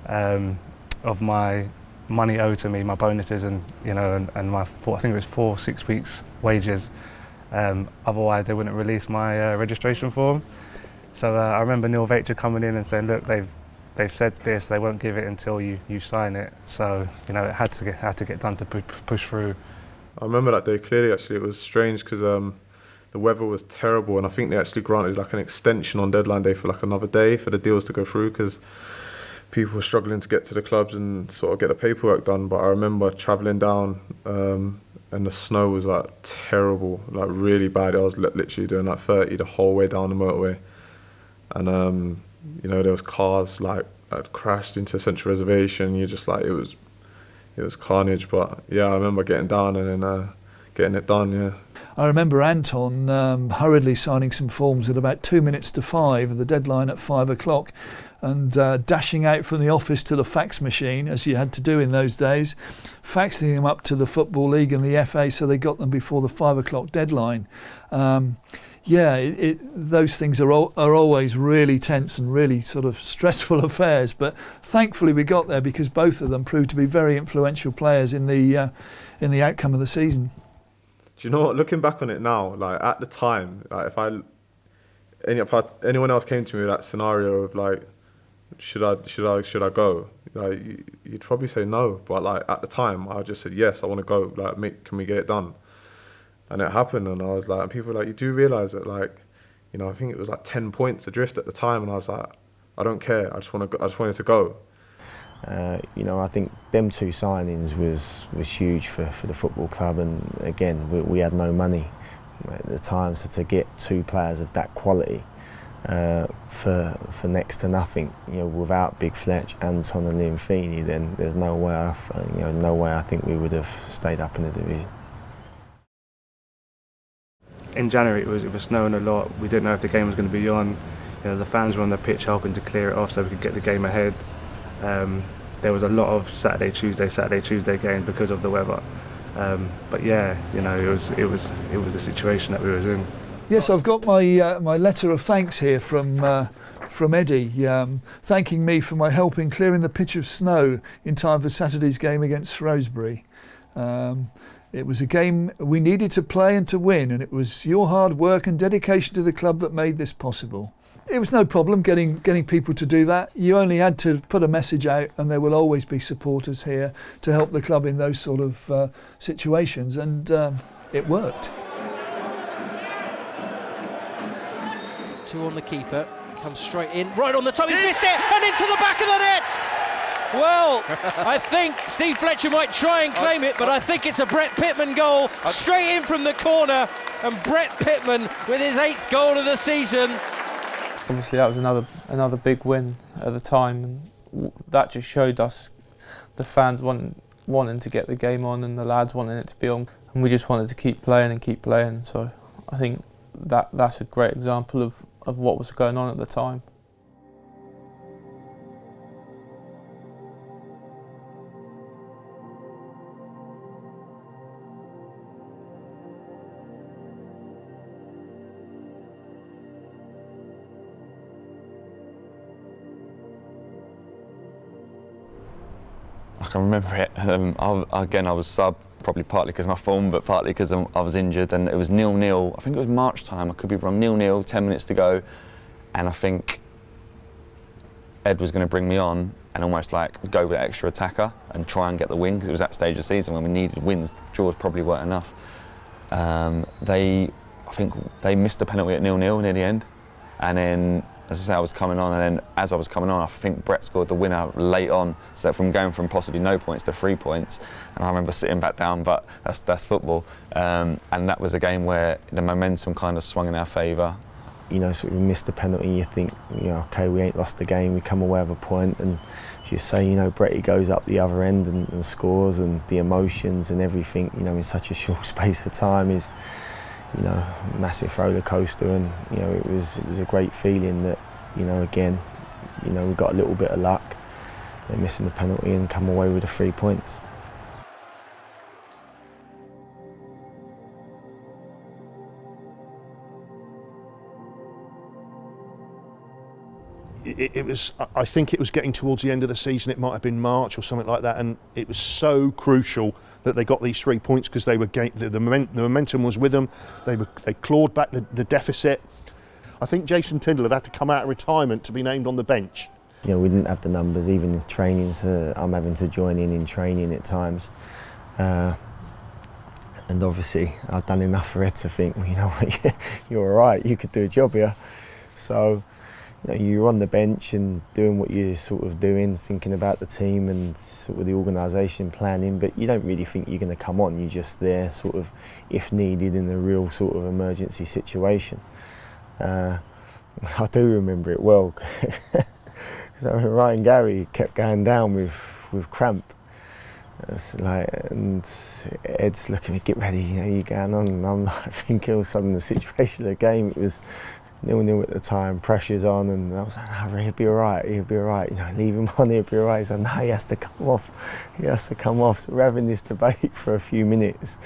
I: of my money owed to me, my bonuses, and you know, and my I think it was 4-6 weeks wages. Otherwise, they wouldn't release my registration form. So I remember Neil Vacher coming in and saying, "Look, they've said this. They won't give it until you sign it." So you know, it had to get done to push through.
H: I remember that day clearly. Actually, it was strange because the weather was terrible, and I think they actually granted like an extension on deadline day for like another day for the deals to go through, because people were struggling to get to the clubs and sort of get the paperwork done. But I remember travelling down and the snow was like terrible, like really bad. I was literally doing like 30 the whole way down the motorway, and you know, there was cars like that crashed into Central Reservation. You're just like, it was carnage. But yeah, I remember getting down and then getting it done. Yeah.
D: I remember Anton hurriedly signing some forms at about 2 minutes to 5, the deadline at 5 o'clock, and dashing out from the office to the fax machine, as you had to do in those days, faxing them up to the Football League and the FA so they got them before the 5 o'clock deadline. Those things are always really tense and really sort of stressful affairs, but thankfully we got there because both of them proved to be very influential players in the outcome of the season.
H: Do you know what? Looking back on it now, like at the time, like if anyone else came to me with that scenario of like, should I go? Like you'd probably say no, but like at the time, I just said yes, I want to go. Like, can we get it done? And it happened, and I was like, and people were like, you do realise that, like, you know, I think it was like 10 points adrift at the time, and I was like, I don't care, I just wanted to go.
C: You know, I think them two signings was huge for the football club, and again, we had no money at the time, so to get two players of that quality for next to nothing, you know, without Big Fletch, Anton and Liam Feeney, then there's no way I think we would have stayed up in the division.
L: In January it was snowing a lot. We didn't know if the game was going to be on. You know, the fans were on the pitch helping to clear it off so we could get the game ahead. There was a lot of Saturday, Tuesday games because of the weather. But yeah, you know, it was the situation that we was in.
D: Yes, I've got my my letter of thanks here from Eddie, thanking me for my help in clearing the pitch of snow in time for Saturday's game against Shrewsbury. It was a game we needed to play and to win, and it was your hard work and dedication to the club that made this possible. It was no problem getting people to do that. You only had to put a message out, and there will always be supporters here to help the club in those sort of situations, and it worked.
F: Two on the keeper, comes straight in, right on the top, he's missed it, and into the back of the net! Well, I think Steve Fletcher might try and claim it, but I think it's a Brett Pittman goal, straight in from the corner, and Brett Pittman with his 8th goal of the season.
K: Obviously that was another big win at the time, and that just showed us the fans wanting to get the game on and the lads wanting it to be on, and we just wanted to keep playing. So I think that's a great example of what was going on at the time.
N: I can remember it. I was sub, probably partly because of my form, but partly because I was injured, and it was 0-0. I think it was March time, I could be wrong, 0-0, 10 minutes to go, and I think Ed was going to bring me on and almost like go with extra attacker and try and get the win, because it was that stage of the season when we needed wins. Draws probably weren't enough. I think they missed the penalty at 0-0 near the end, and then as I say, I was coming on, and then as I was coming on, I think Brett scored the winner late on, so from going from possibly no points to 3 points, and I remember sitting back down, but that's football, and that was a game where the momentum kind of swung in our favour.
C: You know, sort of missed the penalty, you think, you know, okay, we ain't lost the game, we come away with a point, and as you say, you know, Bretty goes up the other end and scores, and the emotions and everything, you know, in such a short space of time is, you know, massive roller coaster, and you know, it was a great feeling that, you know, again, you know, we got a little bit of luck, they're missing the penalty and come away with the 3 points.
M: It was, I think it was getting towards the end of the season, it might have been March or something like that, and it was so crucial that they got these 3 points, because they were the momentum was with them, they clawed back the deficit. I think Jason Tindall had to come out of retirement to be named on the bench.
C: You know, we didn't have the numbers, even in training, so I'm having to join in training at times. And obviously I've done enough for Ed to think, well, you know what, you're all right, you could do a job here. So, you know, you're on the bench and doing what you're sort of doing, thinking about the team and sort of the organisation planning, but you don't really think you're going to come on. You're just there sort of if needed in a real sort of emergency situation. I do remember it well. So Ryan Gary kept going down with cramp. It's like, and Ed's looking at me, get ready, you know, you're going on, and I'm like thinking all of a sudden the situation of the game, it was 0-0 at the time, pressure's on, and I was like, no, he'll be alright, you know, leave him on, he'll be alright. He said, no, he has to come off. So we're having this debate for a few minutes.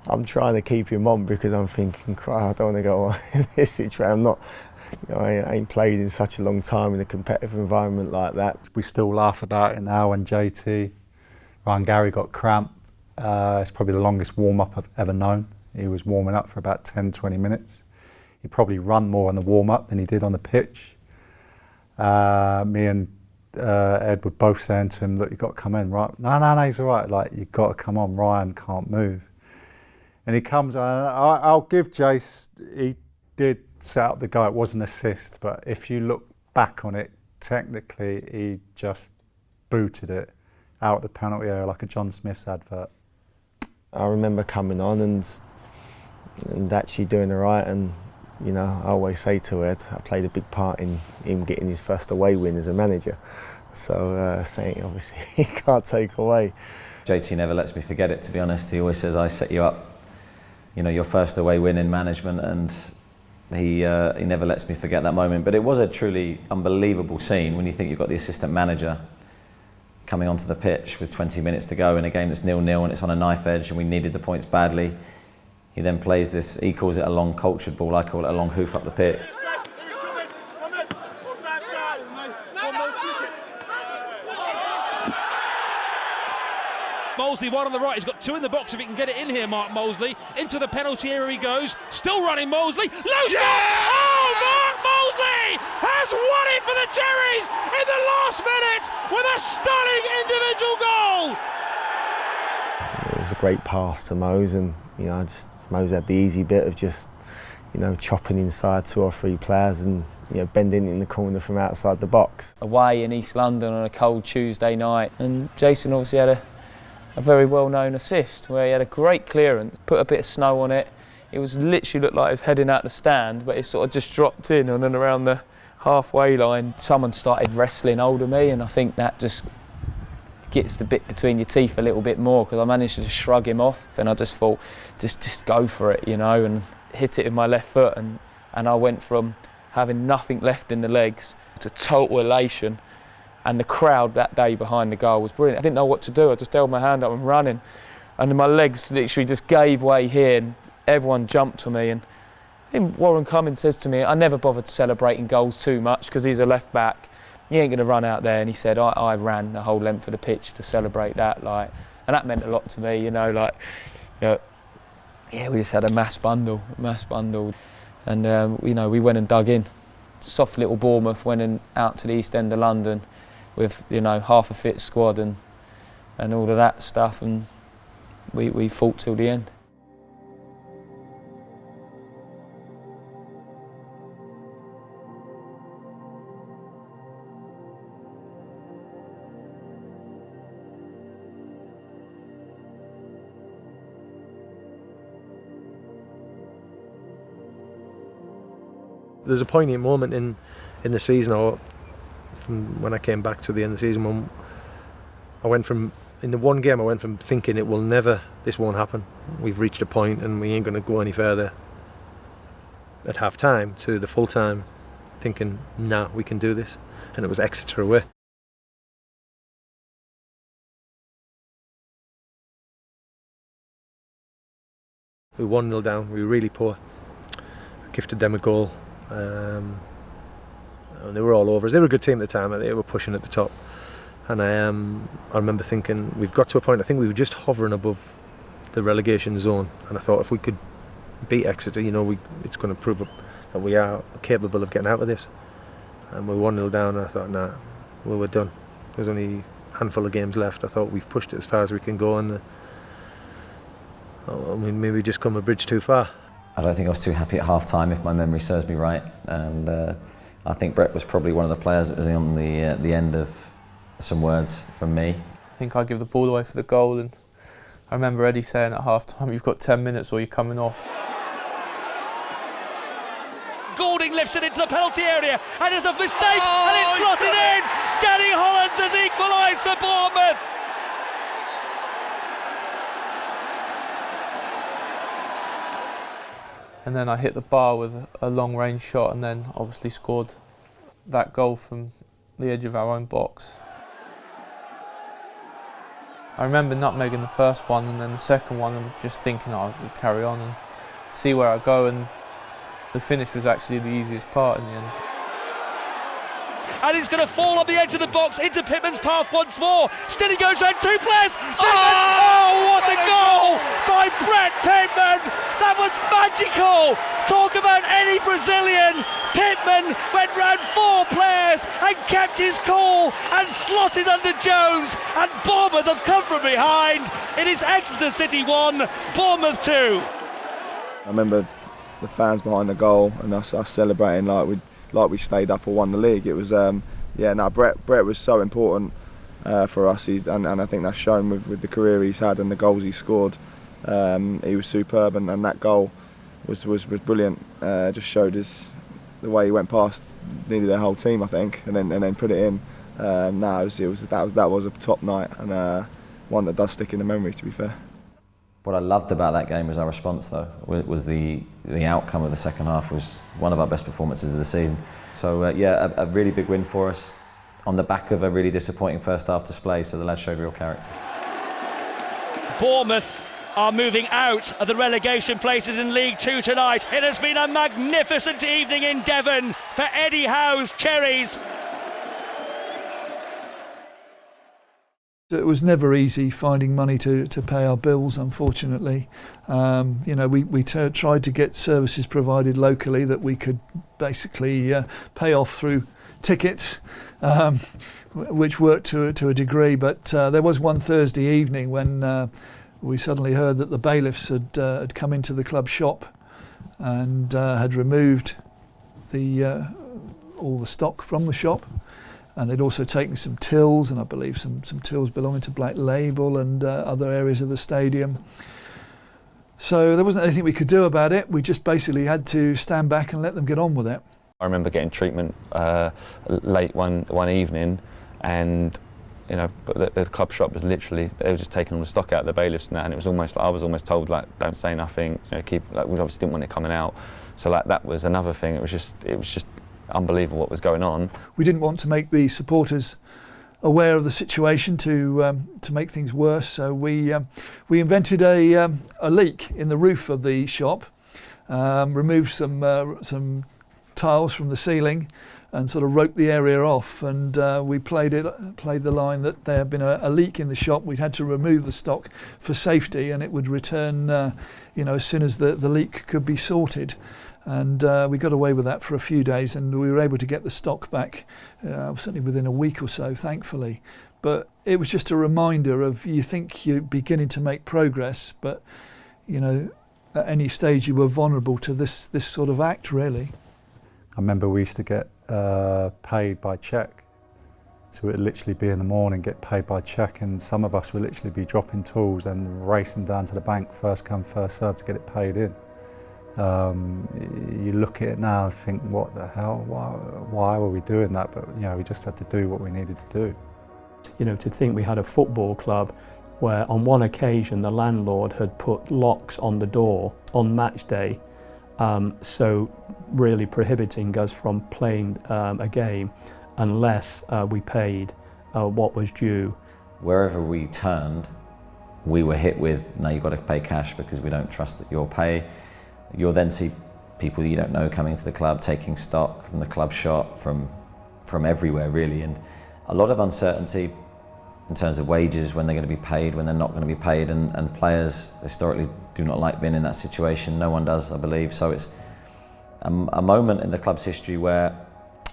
C: I'm trying to keep him on because I'm thinking, I don't want to go on in this situation. I'm not, you know, I ain't played in such a long time in a competitive environment like that.
I: We still laugh about it now when Ryan Gary got cramp. It's probably the longest warm-up I've ever known. He was warming up for about 10-20 minutes. He probably run more on the warm-up than he did on the pitch. Me and Ed were both saying to him, look, you've got to come in, right? No, he's all right. Like, you've got to come on, Ryan can't move. And he comes on, I'll give Jace, he did set up the goal, it was an assist, but if you look back on it, technically he just booted it out the penalty area like a John Smith's advert.
C: I remember coming on and actually doing all right, and you know, I always say to Ed, I played a big part in him getting his first away win as a manager. So saying obviously he can't take away.
E: JT never lets me forget it, to be honest. He always says, I set you up, you know, your first away win in management, and he never lets me forget that moment. But it was a truly unbelievable scene when you think you've got the assistant manager coming onto the pitch with 20 minutes to go in a game that's 0-0 and it's on a knife edge and we needed the points badly. He then plays this, he calls it a long cultured ball, I call it a long hoof up the pitch.
F: Molesley, one on the right, he's got two in the box if he can get it in here, Mark Molesley. Into the penalty area he goes, still running Molesley, low shot! Oh, Mark Molesley has won it for the Cherries in the last minute with a stunning individual goal!
C: It was a great pass to Mose, and you know, Mose had the easy bit of just, you know, chopping inside 2 or 3 players and, you know, bending in the corner from outside the box.
U: Away in East London on a cold Tuesday night, and Jason obviously had a very well-known assist where he had a great clearance, put a bit of snow on it. It was literally looked like it was heading out the stand, but it sort of just dropped in and then around the halfway line. Someone started wrestling hold of me, and I think that just gets the bit between your teeth a little bit more, because I managed to just shrug him off. Then I just thought, just go for it, you know, and hit it with my left foot, and I went from having nothing left in the legs to total elation. And the crowd that day behind the goal was brilliant. I didn't know what to do. I just held my hand up and running. And then my legs literally just gave way here, and everyone jumped to me. And I think Warren Cummings says to me, I never bothered celebrating goals too much because he's a left back. He ain't going to run out there. And he said, I ran the whole length of the pitch to celebrate that. Like, and that meant a lot to me, you know, like, you know, yeah, we just had a mass bundle. And, you know, we went and dug in. Soft little Bournemouth went out to the East End of London with, you know, half a fit squad and all of that stuff, and we fought till the end.
A: There's a poignant moment in the season, or from when I came back to the end of the season, when I went from, in the one game I went from thinking this won't happen, we've reached a point and we ain't going to go any further at half time, to the full time thinking, nah, we can do this. And it was Exeter away. We 1-0 down, we were really poor, gifted them a goal. And they were all over us. They were a good team at the time, they were pushing at the top, and I remember thinking, we've got to a point, I think we were just hovering above the relegation zone, and I thought if we could beat Exeter, you know, it's going to prove that we are capable of getting out of this. And we were 1-0 down, and I thought, nah, well, we're done. There's only a handful of games left. I thought we've pushed it as far as we can go, and maybe just come a bridge too far.
E: I don't think I was too happy at half time, if my memory serves me right, and I think Brett was probably one of the players that was on the end of some words from me.
K: I think I give the ball away for the goal, and I remember Eddie saying at half time, you've got 10 minutes or you're coming off.
Q: Goulding lifts it into the penalty area, and it's a mistake, and it's slotted in! Danny Hollands has equalised for Bournemouth!
K: And then I hit the bar with a long-range shot, and then obviously scored that goal from the edge of our own box. I remember nutmegging the first one, and then the second one, and just thinking I'll carry on and see where I go, and the finish was actually the easiest part in the end.
Q: And it's going to fall on the edge of the box into Pittman's path once more. Still he goes round 2 players. Oh, what a goal by Brett Pittman! That was magical. Talk about any Brazilian. Pittman went round 4 players and kept his cool and slotted under Jones. And Bournemouth have come from behind. It is Exeter City 1, Bournemouth 2.
G: I remember the fans behind the goal and us celebrating like we stayed up or won the league. It was Brett was so important for us, and I think that's shown with the career he's had and the goals he scored. He was superb, and that goal was brilliant. Just showed us the way he went past nearly their whole team, I think, and then put it in. That was a top night, and one that does stick in the memory, to be fair.
E: What I loved about that game was our response, though. Was the outcome of the second half was one of our best performances of the season. So a really big win for us on the back of a really disappointing first half display. So the lads showed real character.
Q: Bournemouth are moving out of the relegation places in League 2 tonight. It has been a magnificent evening in Devon for Eddie Howe's Cherries.
D: It was never easy finding money to pay our bills, unfortunately. We tried to get services provided locally that we could basically pay off through tickets, which worked to a degree. But there was one Thursday evening when we suddenly heard that the bailiffs had come into the club shop and had removed all the stock from the shop. And they'd also taken some tills, and I believe some tills belonging to Black Label and other areas of the stadium. So there wasn't anything we could do about it. We just basically had to stand back and let them get on with it.
N: I remember getting treatment late one evening, and the club shop was literally, they were just taking all the stock out of the bailiffs and that, and it was almost like I was almost told, like, don't say nothing, keep, like, we obviously didn't want it coming out. So like that was another thing. It was just unbelievable what was going on.
D: We didn't want to make the supporters aware of the situation to make things worse, so we invented a leak in the roof of the shop, removed some tiles from the ceiling and sort of roped the area off, and we played the line that there had been a leak in the shop. We'd had to remove the stock for safety, and it would return as soon as the leak could be sorted. And we got away with that for a few days, and we were able to get the stock back certainly within a week or so, thankfully. But it was just a reminder of, you think you're beginning to make progress, but at any stage you were vulnerable to this sort of act, really.
I: I remember we used to get paid by cheque. So it would literally be in the morning, get paid by cheque, and some of us would literally be dropping tools and racing down to the bank, first come, first served, to get it paid in. You look at it now and think, what the hell, why were we doing that? But we just had to do what we needed to do.
B: To think we had a football club where on one occasion the landlord had put locks on the door on match day, so really prohibiting us from playing a game unless we paid what was due.
E: Wherever we turned, we were hit with, no, you've got to pay cash because we don't trust that you'll pay. You'll then see people you don't know coming to the club, taking stock from the club shop, from everywhere really, and a lot of uncertainty in terms of wages, when they're going to be paid, when they're not going to be paid, and players historically do not like being in that situation. No one does, I believe. So it's a moment in the club's history where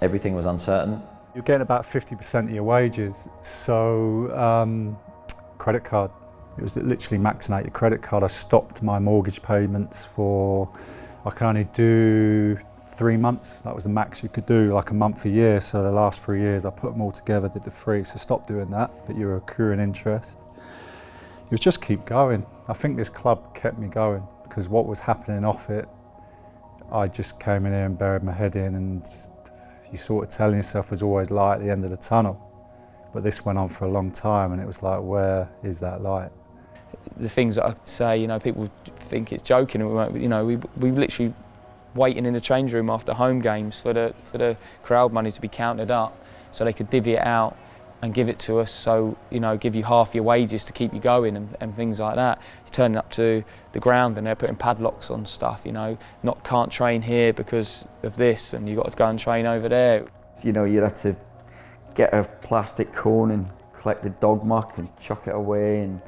E: everything was uncertain.
I: You're getting about 50% of your wages, so credit card. It was literally maxing out your credit card. I stopped my mortgage payments I can only do 3 months. That was the max you could do, like a month a year. So the last 3 years I put them all together, did the 3, so stop doing that, but you were accruing interest. It was just keep going. I think this club kept me going because what was happening off it, I just came in here and buried my head in, and you sort of telling yourself there's always light at the end of the tunnel. But this went on for a long time and it was like, where is that light?
U: The things that I say, you know, people think it's joking, and you know, we literally waiting in the change room after home games for the crowd money to be counted up so they could divvy it out and give it to us, so, you know, give you half your wages to keep you going and things like that. You're turning up to the ground and they're putting padlocks on stuff, you know, can't train here because of this, and you've got to go and train over there.
J: You know, you'd have to get a plastic cone and collect the dog muck and chuck it away and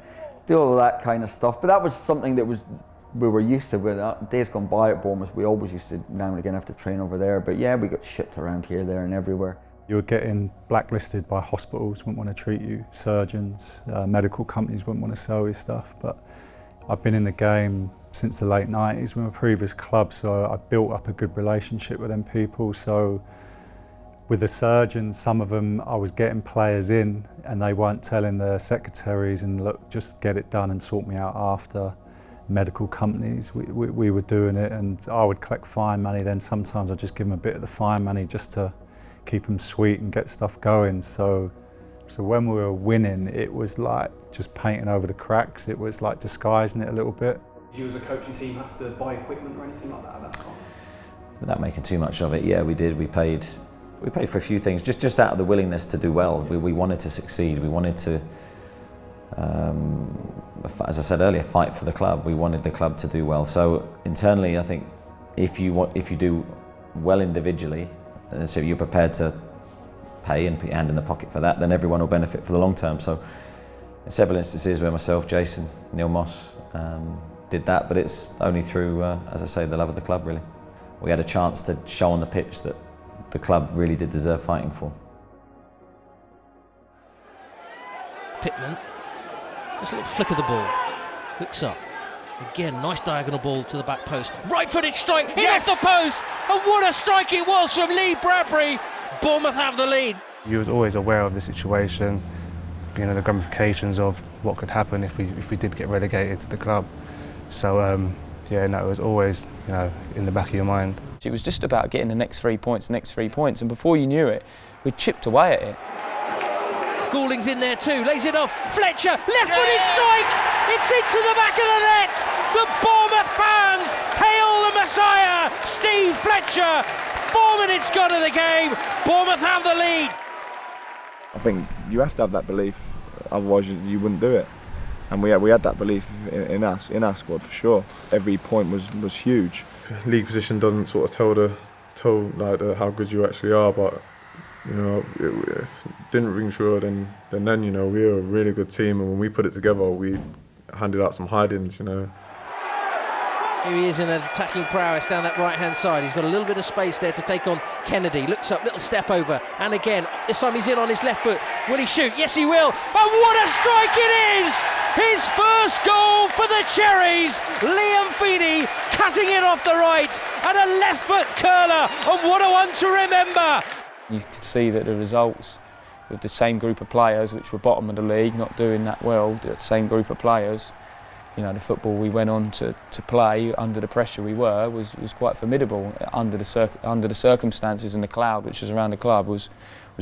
J: do all of that kind of stuff. But that was something that we were used to. With days gone by at Bournemouth, we always used to now and again have to train over there. But yeah, we got shipped around here, there and everywhere.
I: You were getting blacklisted by hospitals, wouldn't want to treat you, surgeons, medical companies wouldn't want to sell you stuff. But I've been in the game since the late 90s with my previous club, so I built up a good relationship with them people. So with the surgeons, some of them I was getting players in and they weren't telling their secretaries, and look, just get it done and sort me out after. Medical companies, we were doing it, and I would collect fine money, then sometimes I'd just give them a bit of the fine money just to keep them sweet and get stuff going. So when we were winning, it was like just painting over the cracks. It was like disguising it a little bit.
O: Did you as a coaching team have to buy equipment or anything like that at that time?
E: Without making too much of it, yeah, we did. We paid for a few things, just out of the willingness to do well. We wanted to succeed. We wanted to, as I said earlier, fight for the club. We wanted the club to do well. So internally, I think if you do well individually, so you're prepared to pay and put your hand in the pocket for that, then everyone will benefit for the long term. So in several instances where myself, Jason, Neil Moss did that, but it's only through, as I say, the love of the club, really. We had a chance to show on the pitch that the club really did deserve fighting for.
F: Pittman, just a little flick of the ball, hooks up. Again, nice diagonal ball to the back post. Right-footed strike, hit off the post! And what a strike it was from Lee Bradbury! Bournemouth have the lead.
L: You was always aware of the situation, you know, the ramifications of what could happen if we did get relegated to the club. So yeah, no, it was always, you know, in the back of your mind.
U: It was just about getting the next 3 points, and before you knew it, we'd chipped away at it.
F: Gouling's in there too, lays it off. Fletcher, left-footed strike! It's into the back of the net! The Bournemouth fans hail the Messiah, Steve Fletcher! 4 minutes gone of the game, Bournemouth have the lead.
G: I think you have to have that belief, otherwise you wouldn't do it. And we had that belief in our squad for sure. Every point was huge.
H: League position doesn't sort of tell how good you actually are, but you know, it didn't ring true. Then you know, we were a really good team, and when we put it together, we handed out some hidings, you know.
F: Here he is in an attacking prowess down that right-hand side. He's got a little bit of space there to take on Kennedy. Looks up, little step over, and again, this time he's in on his left foot. Will he shoot? Yes, he will. And what a strike it is! His first goal for the Cherries. Liam Feeney cutting it off the right, and a left foot curler, and what a one to remember.
U: You could see that the results with the same group of players, which were bottom of the league, not doing that well, that same group of players, you know, the football we went on to play under the pressure we were was quite formidable under the circumstances, and the cloud which was around the club was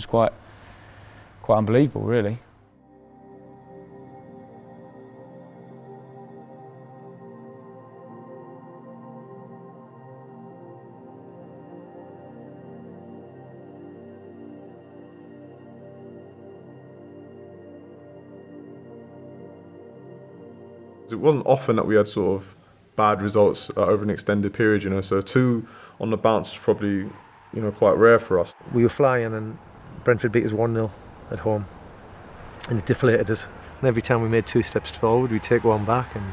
U: quite unbelievable, really.
H: It wasn't often that we had sort of bad results over an extended period, you know, so 2 on the bounce is probably, you know, quite rare for us.
A: We were flying and Brentford beat us 1-0 at home, and it deflated us. And every time we made 2 steps forward, we'd take 1 back, and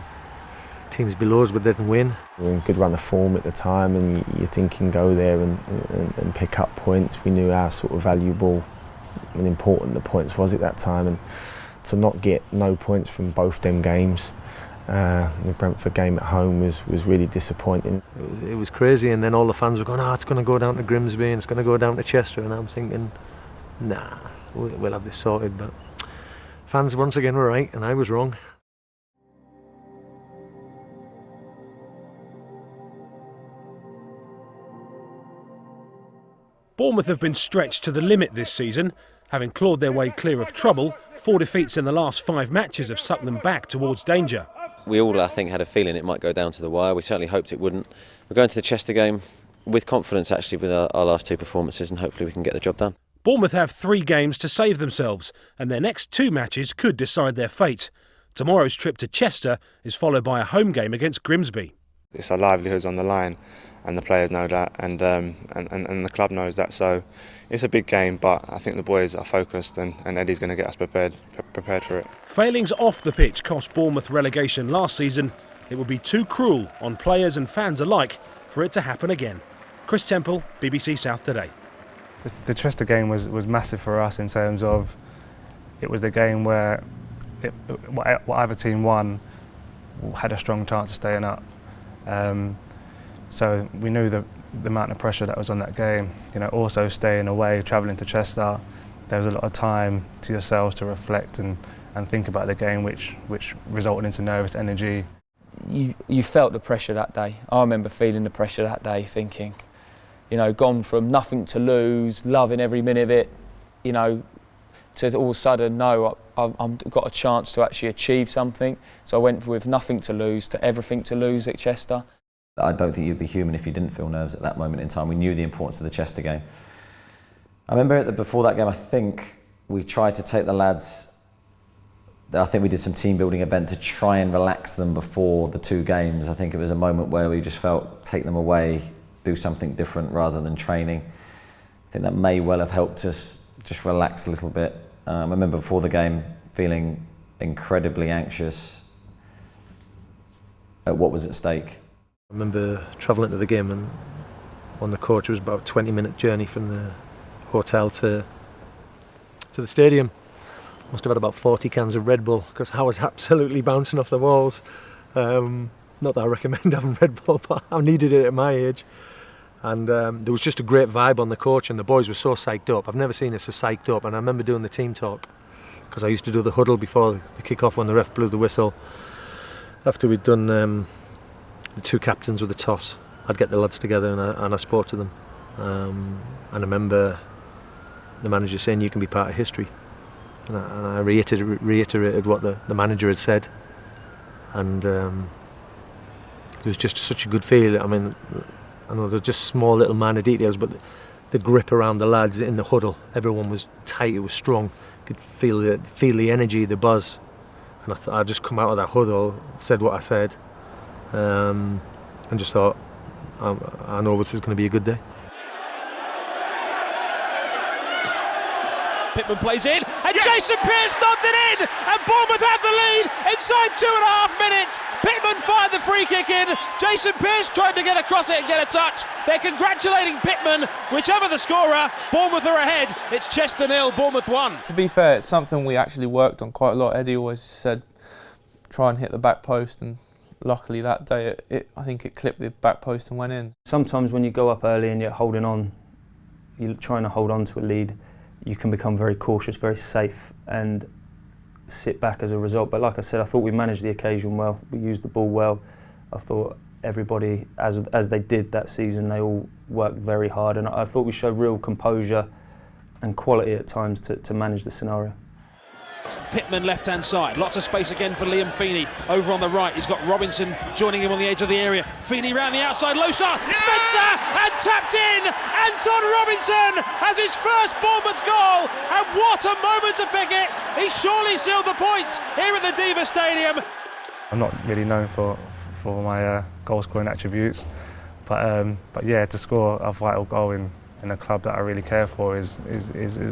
A: teams below us would then win.
C: We were in a good run of form at the time, and you're thinking go there and pick up points. We knew how sort of valuable and important the points was at that time, and to not get no points from both them games, The Brentford game at home was really disappointing.
A: It was crazy, and then all the fans were going, it's going to go down to Grimsby and it's going to go down to Chester, and I'm thinking, nah, we'll have this sorted. But fans once again were right and I was wrong.
P: Bournemouth have been stretched to the limit this season. Having clawed their way clear of trouble, 4 defeats in the last 5 matches have sucked them back towards danger.
R: We all, I think, had a feeling it might go down to the wire. We certainly hoped it wouldn't. We're going to the Chester game with confidence, actually, with our last 2 performances, and hopefully we can get the job done.
P: Bournemouth have 3 games to save themselves, and their next 2 matches could decide their fate. Tomorrow's trip to Chester is followed by a home game against Grimsby.
S: It's our livelihoods on the line, and the players know that, and the club knows that. So it's a big game, but I think the boys are focused, and Eddie's going to get us prepared for it.
P: Failings off the pitch cost Bournemouth relegation last season. It would be too cruel on players and fans alike for it to happen again. Chris Temple, BBC South Today.
L: The Chester game was massive for us in terms of it was the game where whatever team won had a strong chance of staying up. So we knew the amount of pressure that was on that game. Also staying away, travelling to Chester, there was a lot of time to yourselves to reflect and think about the game, which resulted into nervous energy.
U: You felt the pressure that day. I remember feeling the pressure that day, thinking, gone from nothing to lose, loving every minute of it, to all of a sudden, no, I've got a chance to actually achieve something. So I went with nothing to lose to everything to lose at Chester.
E: I don't think you'd be human if you didn't feel nerves at that moment in time. We knew the importance of the Chester game. I remember before that game, I think we tried to take the lads, I think we did some team building event to try and relax them before the 2 games. I think it was a moment where we just felt, take them away, do something different rather than training. I think that may well have helped us just relax a little bit. I remember before the game feeling incredibly anxious at what was at stake.
A: I remember travelling to the game, and on the coach it was about a 20-minute journey from the hotel to the stadium. Must have had about 40 cans of Red Bull because I was absolutely bouncing off the walls. Not that I recommend having Red Bull, but I needed it at my age. And there was just a great vibe on the coach, and the boys were so psyched up. I've never seen us so psyched up. And I remember doing the team talk because I used to do the huddle before the kick-off when the ref blew the whistle. After we'd done the 2 captains with the toss, I'd get the lads together and I spoke to them. And I remember the manager saying, you can be part of history. And I reiterated what the manager had said. And it was just such a good feel. I mean, I know they're just small little minor details, but the grip around the lads in the huddle, everyone was tight, it was strong. You could feel the energy, the buzz. And I just come out of that huddle, said what I said, and just thought, I know this is going to be a good day.
Q: Pittman plays in, and Jason Pearce nods it in, and Bournemouth have the lead inside 2.5 minutes. Pittman fired the free kick in. Jason Pearce tried to get across it and get a touch. They're congratulating Pittman. Whichever the scorer, Bournemouth are ahead. It's Chester 0, Bournemouth 1.
K: To be fair, it's something we actually worked on quite a lot. Eddie always said, try and hit the back post, and luckily that day, I think it clipped the back post and went in.
T: Sometimes when you go up early and you're holding on, you're trying to hold on to a lead, you can become very cautious, very safe, and sit back as a result. But like I said, I thought we managed the occasion well. We used the ball well. I thought everybody, as they did that season, they all worked very hard, and I thought we showed real composure and quality at times to manage the scenario.
Q: Pittman left-hand side, lots of space again for Liam Feeney. Over on the right, he's got Robinson joining him on the edge of the area. Feeney round the outside, Losa, Spencer, and tapped in! Anton Robinson has his first Bournemouth goal, and what a moment to pick it! He surely sealed the points here at the Diva Stadium.
L: I'm not really known for my goal-scoring attributes, but yeah, to score a vital goal in a club that I really care for it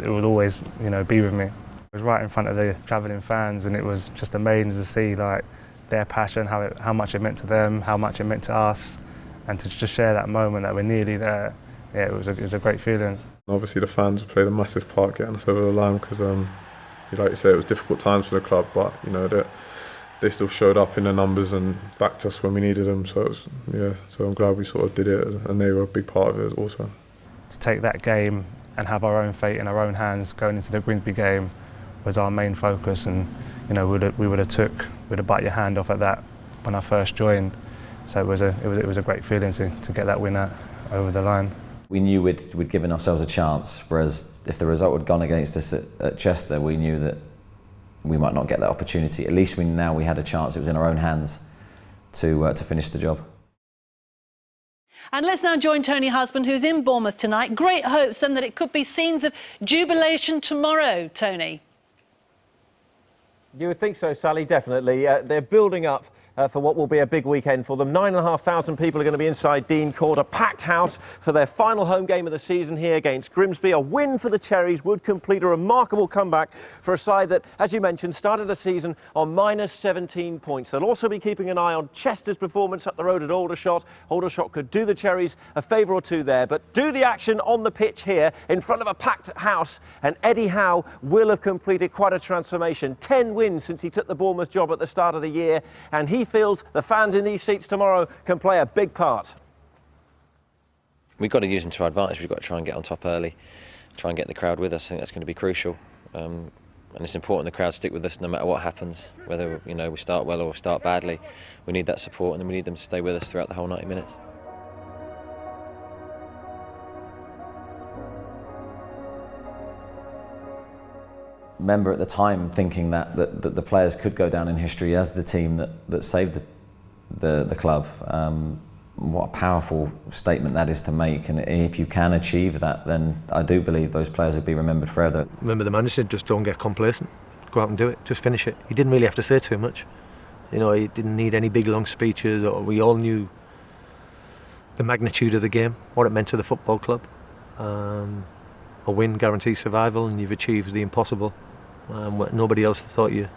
L: will always, be with me. It was right in front of the travelling fans, and it was just amazing to see their passion, how much it meant to them, how much it meant to us, and to just share that moment that we're nearly there. Yeah, it was a great feeling.
H: Obviously the fans played a massive part getting us over the line because, like you say, it was difficult times for the club, but they still showed up in the numbers and backed us when we needed them. So it was, yeah, so I'm glad we sort of did it, and they were a big part of it also.
L: To take that game and have our own fate in our own hands going into the Grimsby game was our main focus, and we would have bite your hand off at that when I first joined. So it was a great feeling to get that win over the line.
E: We knew we'd given ourselves a chance, whereas if the result had gone against us at Chester, we knew that we might not get that opportunity. At least we had a chance. It was in our own hands to finish the job.
M: And let's now join Tony Husband, who's in Bournemouth tonight. Great hopes then that it could be scenes of jubilation tomorrow, Tony.
V: You would think so, Sally, definitely. They're building up for what will be a big weekend for them. 9,500 people are going to be inside Dean Court, a packed house for their final home game of the season here against Grimsby. A win for the Cherries would complete a remarkable comeback for a side that, as you mentioned, started the season on minus 17 points. They'll also be keeping an eye on Chester's performance up the road at Aldershot. Aldershot could do the Cherries a favour or two there, but do the action on the pitch here in front of a packed house, and Eddie Howe will have completed quite a transformation. 10 wins since he took the Bournemouth job at the start of the year, and he feels the fans in these seats tomorrow can play a big part.
R: We've got to use them to our advantage. We've got to try and get on top early, try and get the crowd with us. I think that's going to be crucial. And it's important the crowd stick with us no matter what happens, whether we start well or start badly. We need that support, and then we need them to stay with us throughout the whole 90 minutes. Remember at the time thinking that the players could go down in history as the team that saved the club. What a powerful statement that is to make, and if you can achieve that, then I do believe those players will be remembered forever.
A: Remember, the manager said, just don't get complacent, go out and do it, just finish it. He didn't really have to say too much. He didn't need any big long speeches, or we all knew the magnitude of the game, what it meant to the football club. A win guarantees survival, and you've achieved the impossible. What nobody else thought you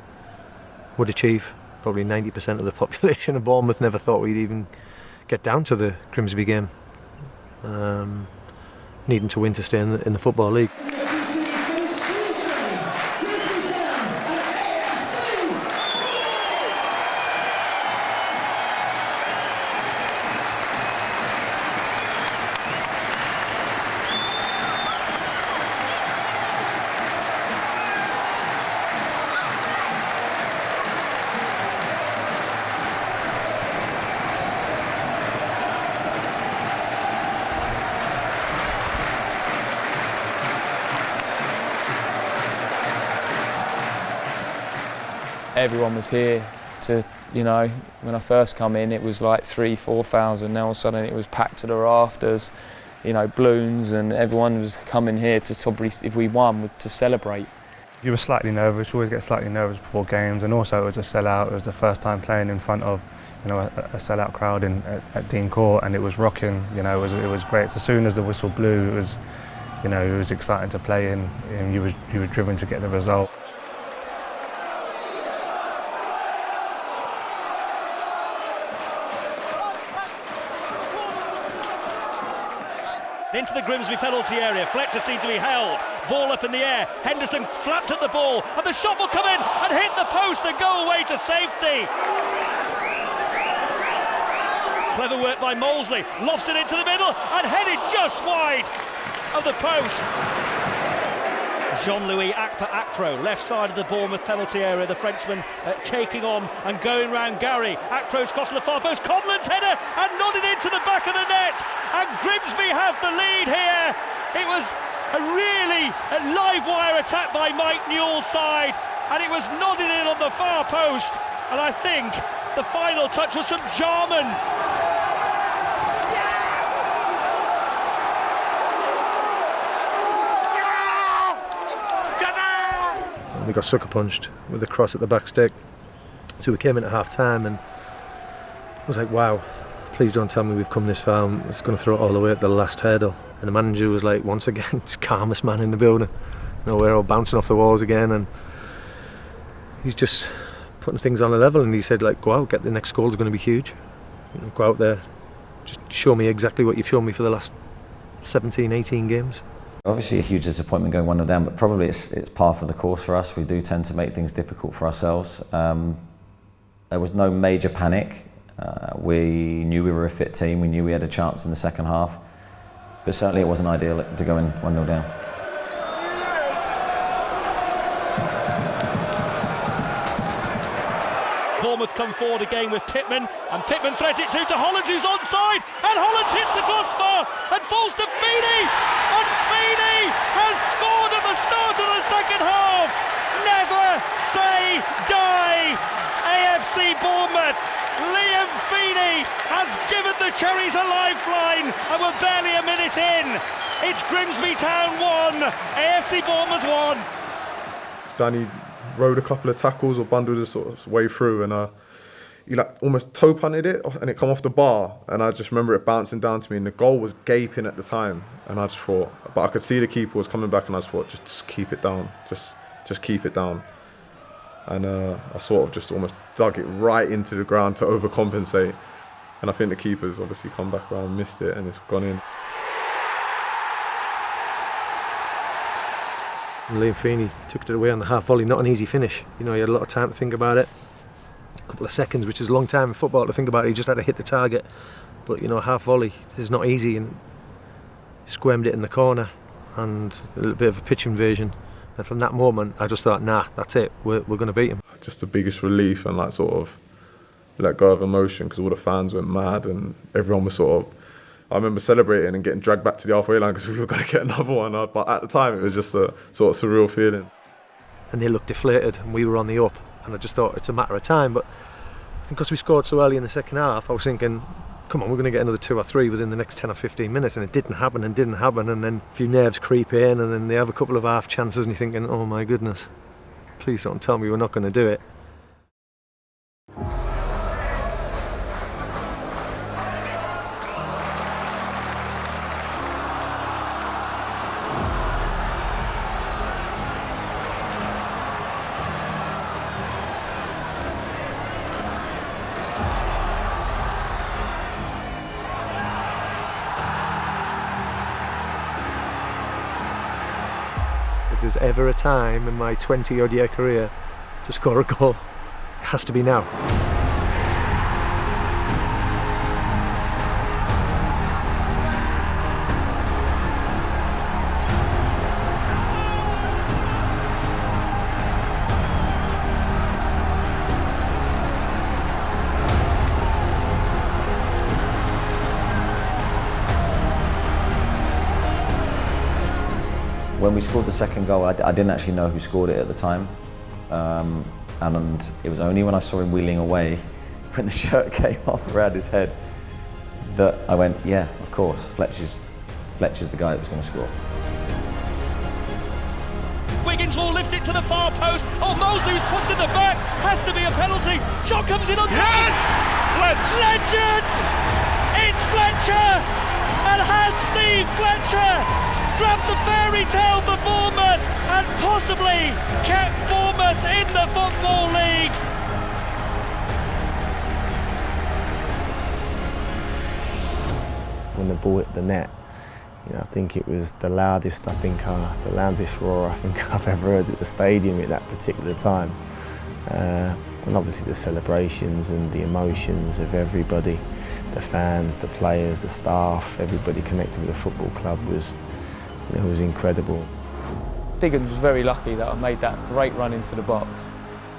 A: would achieve. Probably 90% of the population of Bournemouth never thought we'd even get down to the Grimsby game. Needing to win to stay in the Football League.
U: Everyone was here to, when I first come in, it was like 3,000-4,000. Now all of a sudden it was packed to the rafters, balloons, and everyone was coming here to probably, if we won, to celebrate.
L: You were slightly nervous, you always get slightly nervous before games, and also it was a sellout. It was the first time playing in front of a sellout crowd at Dean Court, and it was rocking. It was great. So as soon as the whistle blew, it was exciting to play in, and you were driven to get the result.
Q: Into the Grimsby penalty area. Fletcher seemed to be held. Ball up in the air. Henderson flapped at the ball, and the shot will come in and hit the post and go away to safety. Clever work by Molesley. Lofts it into the middle and headed just wide of the post. Jean-Louis Akpro, left side of the Bournemouth penalty area. The Frenchman taking on and going round Gary. Akpro's crossing the far post. Conlon's header and nodded into the back of the net. And Grimsby have the lead here. It was a really live wire attack by Mike Newell's side, and it was nodded in on the far post. And I think the final touch was some Jarman.
A: We got sucker punched with a cross at the back stick. So we came in at half time, and I was like, wow, please don't tell me we've come this far. I'm just going to throw it all the way at the last hurdle. And the manager was like, once again, just calmest man in the building. We're all bouncing off the walls again, and he's just putting things on a level. And he said, go out, get the next goal is going to be huge. Go out there, just show me exactly what you've shown me for the last 17, 18 games.
E: Obviously a huge disappointment going 1-0 down, but probably it's par for the course for us. We do tend to make things difficult for ourselves. There was no major panic. We knew we were a fit team. We knew we had a chance in the second half. But certainly it wasn't ideal to go in 1-0 down.
F: Bournemouth come forward again with Pittman, and Pittman threads it to Hollands, who's onside, and Hollands hits the crossbar and falls to Feeney, and Feeney has scored at the start of the second half. Never say die. AFC Bournemouth, Liam Feeney has given the Cherries a lifeline, and we're barely a minute in. It's Grimsby Town 1, AFC Bournemouth 1.
D: Danny rode a couple of tackles or bundled his sort of way through, and he like almost toe punted it, and it come off the bar, and I just remember it bouncing down to me, and the goal was gaping at the time, and I just thought, but I could see the keeper was coming back, and I just thought, just keep it down, just keep it down. And I sort of just almost dug it right into the ground to overcompensate, and I think the keeper's obviously come back around, missed it, and it's gone in.
A: And Liam Feeney took it away on the half volley, not an easy finish. You know, he had a lot of time to think about it. A couple of seconds, which is a long time in football to think about it. He just had to hit the target. But, you know, half volley is not easy, and squirmed it in the corner, and a little bit of a pitch invasion. And from that moment, I just thought, nah, that's it, we're going to beat him.
D: Just the biggest relief, and like sort of let go of emotion, because all the fans went mad, and everyone was sort of, I remember celebrating and getting dragged back to the halfway line because we were going to get another one. But at the time, it was just a sort of surreal feeling.
A: And they looked deflated, and we were on the up. And I just thought it's a matter of time. But I think because we scored so early in the second half, I was thinking, come on, we're going to get another 2 or 3 within the next 10 or 15 minutes. And it didn't happen. And then a few nerves creep in, and then they have a couple of half chances, and you're thinking, oh my goodness, please don't tell me we're not going to do it. If there's ever a time in my 20-odd year career to score a goal, it has to be now.
E: When we scored the second goal, I didn't actually know who scored it at the time. And it was only when I saw him wheeling away, when the shirt came off around his head, that I went, yeah, of course, Fletcher's the guy that was going to score.
F: Wiggins will lift it to the far post. Oh, Mosley's pushed in the back. Has to be a penalty. Shot comes in on
N: yes!
F: Legend! It's Fletcher! And has Steve Fletcher grabbed the fairy tale for Bournemouth and possibly kept Bournemouth in the Football League?
C: When the ball hit the net, you know, I think it was the loudest roar I think I've ever heard at the stadium at that particular time. And obviously the celebrations and the emotions of everybody, the fans, the players, the staff, everybody connected with the football club was incredible.
U: Biggins was very lucky that I made that great run into the box.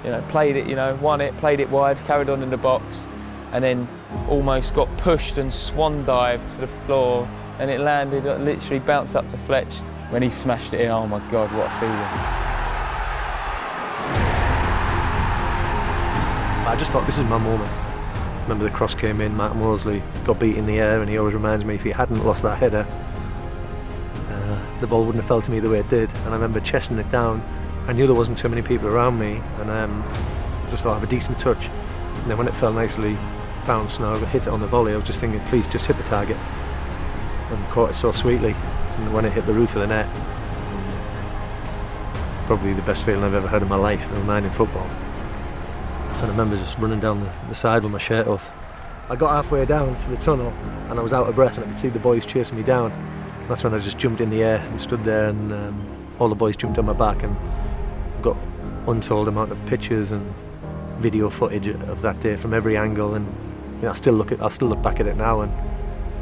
U: You know, played it, won it, played it wide, carried on in the box, and then almost got pushed and swan dived to the floor, and it landed, literally bounced up to Fletch. When he smashed it in, oh my God, what a feeling.
A: I just thought, this is my moment. Remember the cross came in, Matt Mosley got beat in the air, and he always reminds me, if he hadn't lost that header, the ball wouldn't have fell to me the way it did. And I remember chesting it down. I knew there wasn't too many people around me, and I just thought I'd have a decent touch. And then when it fell nicely, bounced and I hit it on the volley, I was just thinking, please just hit the target. And caught it so sweetly. And when it hit the roof of the net, probably the best feeling I've ever had in my life, never mind in football. And I remember just running down the side with my shirt off. I got halfway down to the tunnel and I was out of breath, and I could see the boys chasing me down. That's when I just jumped in the air and stood there, and all the boys jumped on my back, and got untold amount of pictures and video footage of that day from every angle, and you know, I still look back at it now, and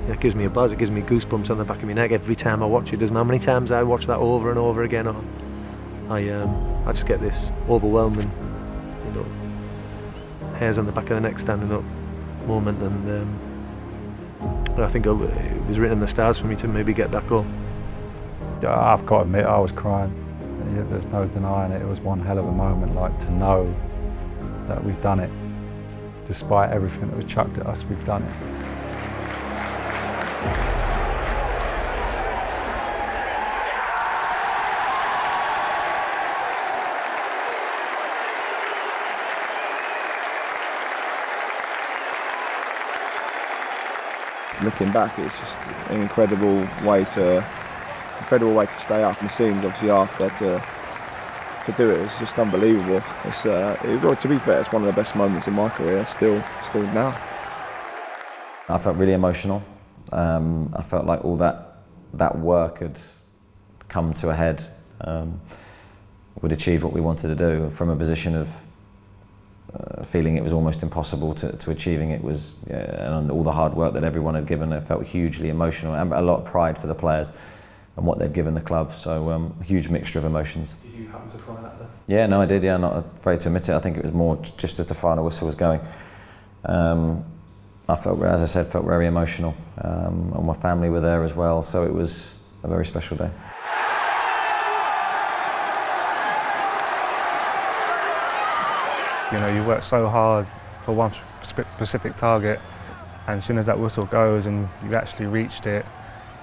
A: you know, it gives me a buzz. It gives me goosebumps on the back of my neck every time I watch it. Doesn't matter how many times I watch that over and over again, or I just get this overwhelming, you know, hairs on the back of the neck standing up moment, and I think it was written in the stars for me to maybe get that goal.
I: I've got to admit, I was crying. There's no denying it. It was one hell of a moment, like to know that we've done it. Despite everything that was chucked at us, we've done it.
G: Looking back, it's just an incredible way to stay up, and the scenes obviously after to do it. It's just unbelievable. To be fair, it's one of the best moments in my career. Still now.
E: I felt really emotional. I felt like all that work had come to a head. We'd achieved what we wanted to do from a position of feeling it was almost impossible to achieving it was, and all the hard work that everyone had given. I felt hugely emotional and a lot of pride for the players and what they'd given the club. So a huge mixture of emotions.
O: Did you happen to cry that day?
E: Yeah, no, I did. Yeah, I'm not afraid to admit it. I think it was more just as the final whistle was going. I felt, as I said, very emotional, and my family were there as well. So it was a very special day.
L: You know, you work so hard for one specific target, and as soon as that whistle goes and you've actually reached it,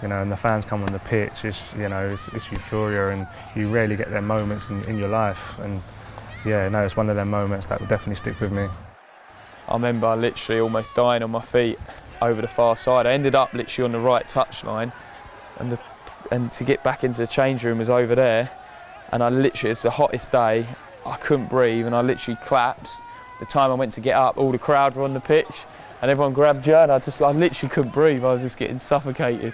L: you know, and the fans come on the pitch, it's euphoria, and you rarely get them moments in your life. And yeah, no, it's one of them moments that will definitely stick with me.
U: I remember literally almost dying on my feet over the far side. I ended up literally on the right touchline, and to get back into the change room was over there, and I literally, it's the hottest day, I couldn't breathe, and I literally collapsed. The time I went to get up, all the crowd were on the pitch, and everyone grabbed you, and I literally couldn't breathe. I was just getting suffocated.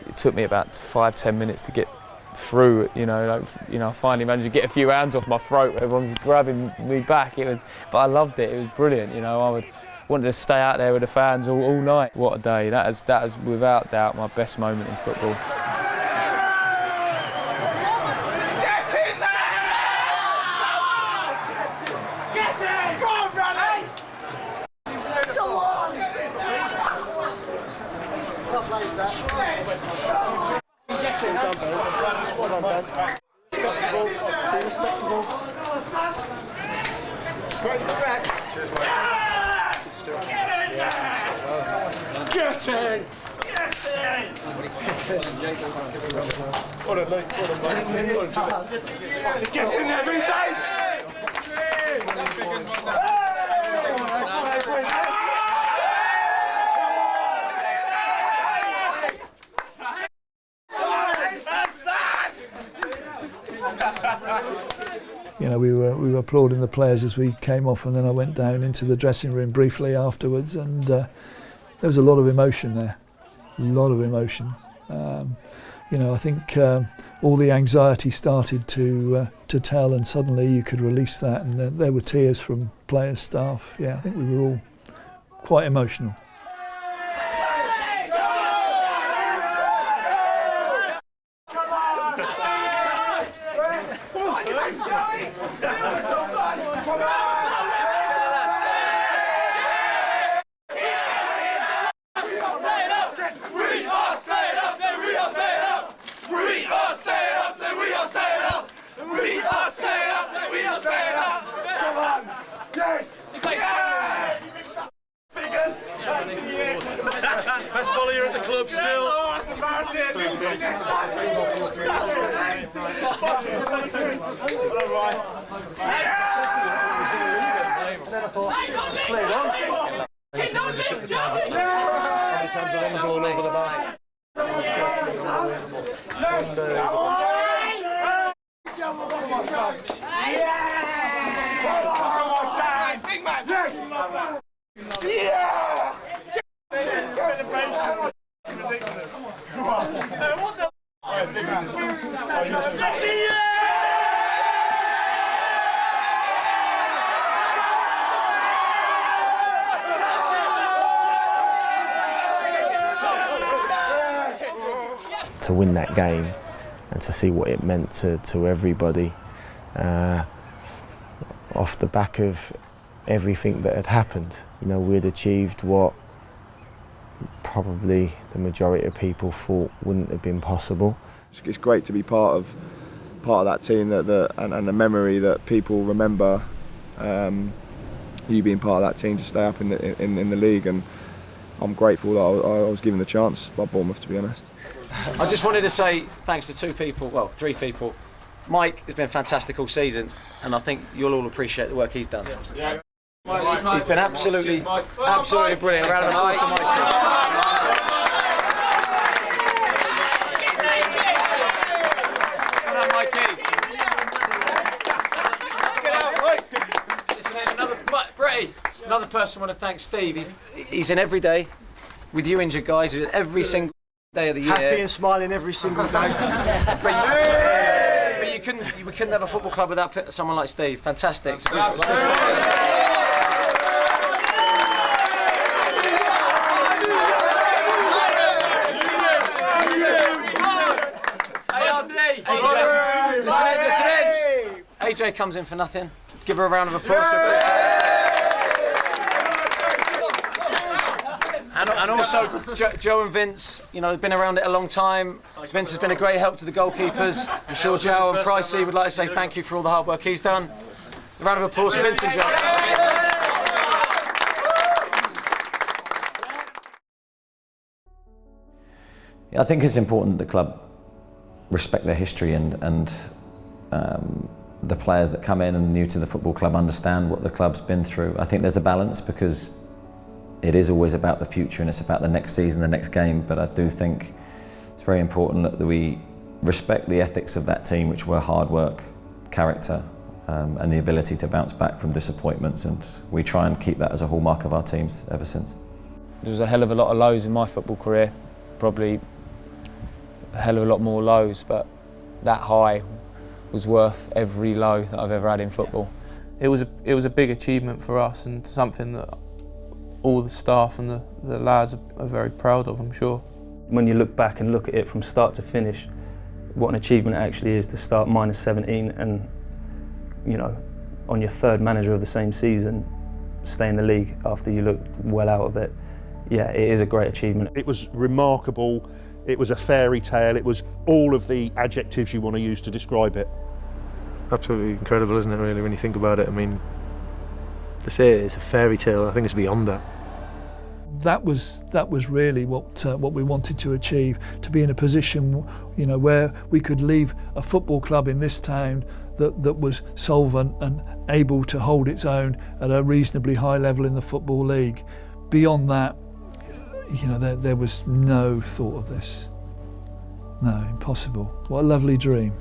U: It took me about 5-10 minutes to get through it, I finally managed to get a few hands off my throat. Everyone was grabbing me back. But I loved it. It was brilliant. I wanted to stay out there with the fans all night. What a day! That is without doubt my best moment in football.
B: Get in there, Rizzo!
N: We were applauding the players as we came off, and then I went down into the dressing room briefly afterwards, and there was a lot of emotion there, a lot of emotion. I think all the anxiety started to tell, and suddenly you could release that, and there were tears from players, staff. Yeah, I think we were all quite emotional.
B: Best volleyer at the club still. Oh, that's
C: to win that game and to see what it meant to everybody off the back of everything that had happened. You know, we'd achieved what probably the majority of people thought wouldn't have been possible.
G: It's great to be part of that team and the memory that people remember you being part of that team to stay up in the league, and I'm grateful that I was given the chance by Bournemouth, to be honest.
J: I just wanted to say thanks to three people. Mike has been fantastic all season, and I think you'll all appreciate the work he's done. Yeah. He's been absolutely brilliant. Round of applause for Mike. Another person I want to thank Steve. He's in every day with you injured guys. He's in every single day of the year.
A: Happy and smiling every single day.
J: But we couldn't have a football club without someone like Steve. Fantastic. Listen in. AJ comes in for nothing. Give her a round of applause. And also Joe and Vince, you know, have been around it a long time. Vince has been a great help to the goalkeepers. I'm sure Joe and Pricey would like to say thank you for all the hard work he's done. A round of applause for Vince and Joe.
E: Yeah, I think it's important that the club respect their history and the players that come in and new to the football club understand what the club's been through. I think there's a balance because it is always about the future and it's about the next season, the next game, but I do think it's very important that we respect the ethics of that team, which were hard work, character, and the ability to bounce back from disappointments, and we try and keep that as a hallmark of our teams ever since.
U: There was a hell of a lot of lows in my football career, probably a hell of a lot more lows, but that high was worth every low that I've ever had in football.
K: It was a big achievement for us and something that all the staff and the lads are very proud of, I'm sure.
T: When you look back and look at it from start to finish, what an achievement it actually is to start minus 17 and, you know, on your third manager of the same season, stay in the league after you looked well out of it. Yeah, it is a great achievement.
S: It was remarkable, it was a fairy tale, it was all of the adjectives you want to use to describe it.
A: Absolutely incredible, isn't it, really, when you think about it? I mean, to say it's a fairy tale, I think it's beyond that.
N: That was really what we wanted to achieve, to be in a position, you know, where we could leave a football club in this town that was solvent and able to hold its own at a reasonably high level in the Football League. Beyond that, you know, there was no thought of this. No, impossible. What a lovely dream.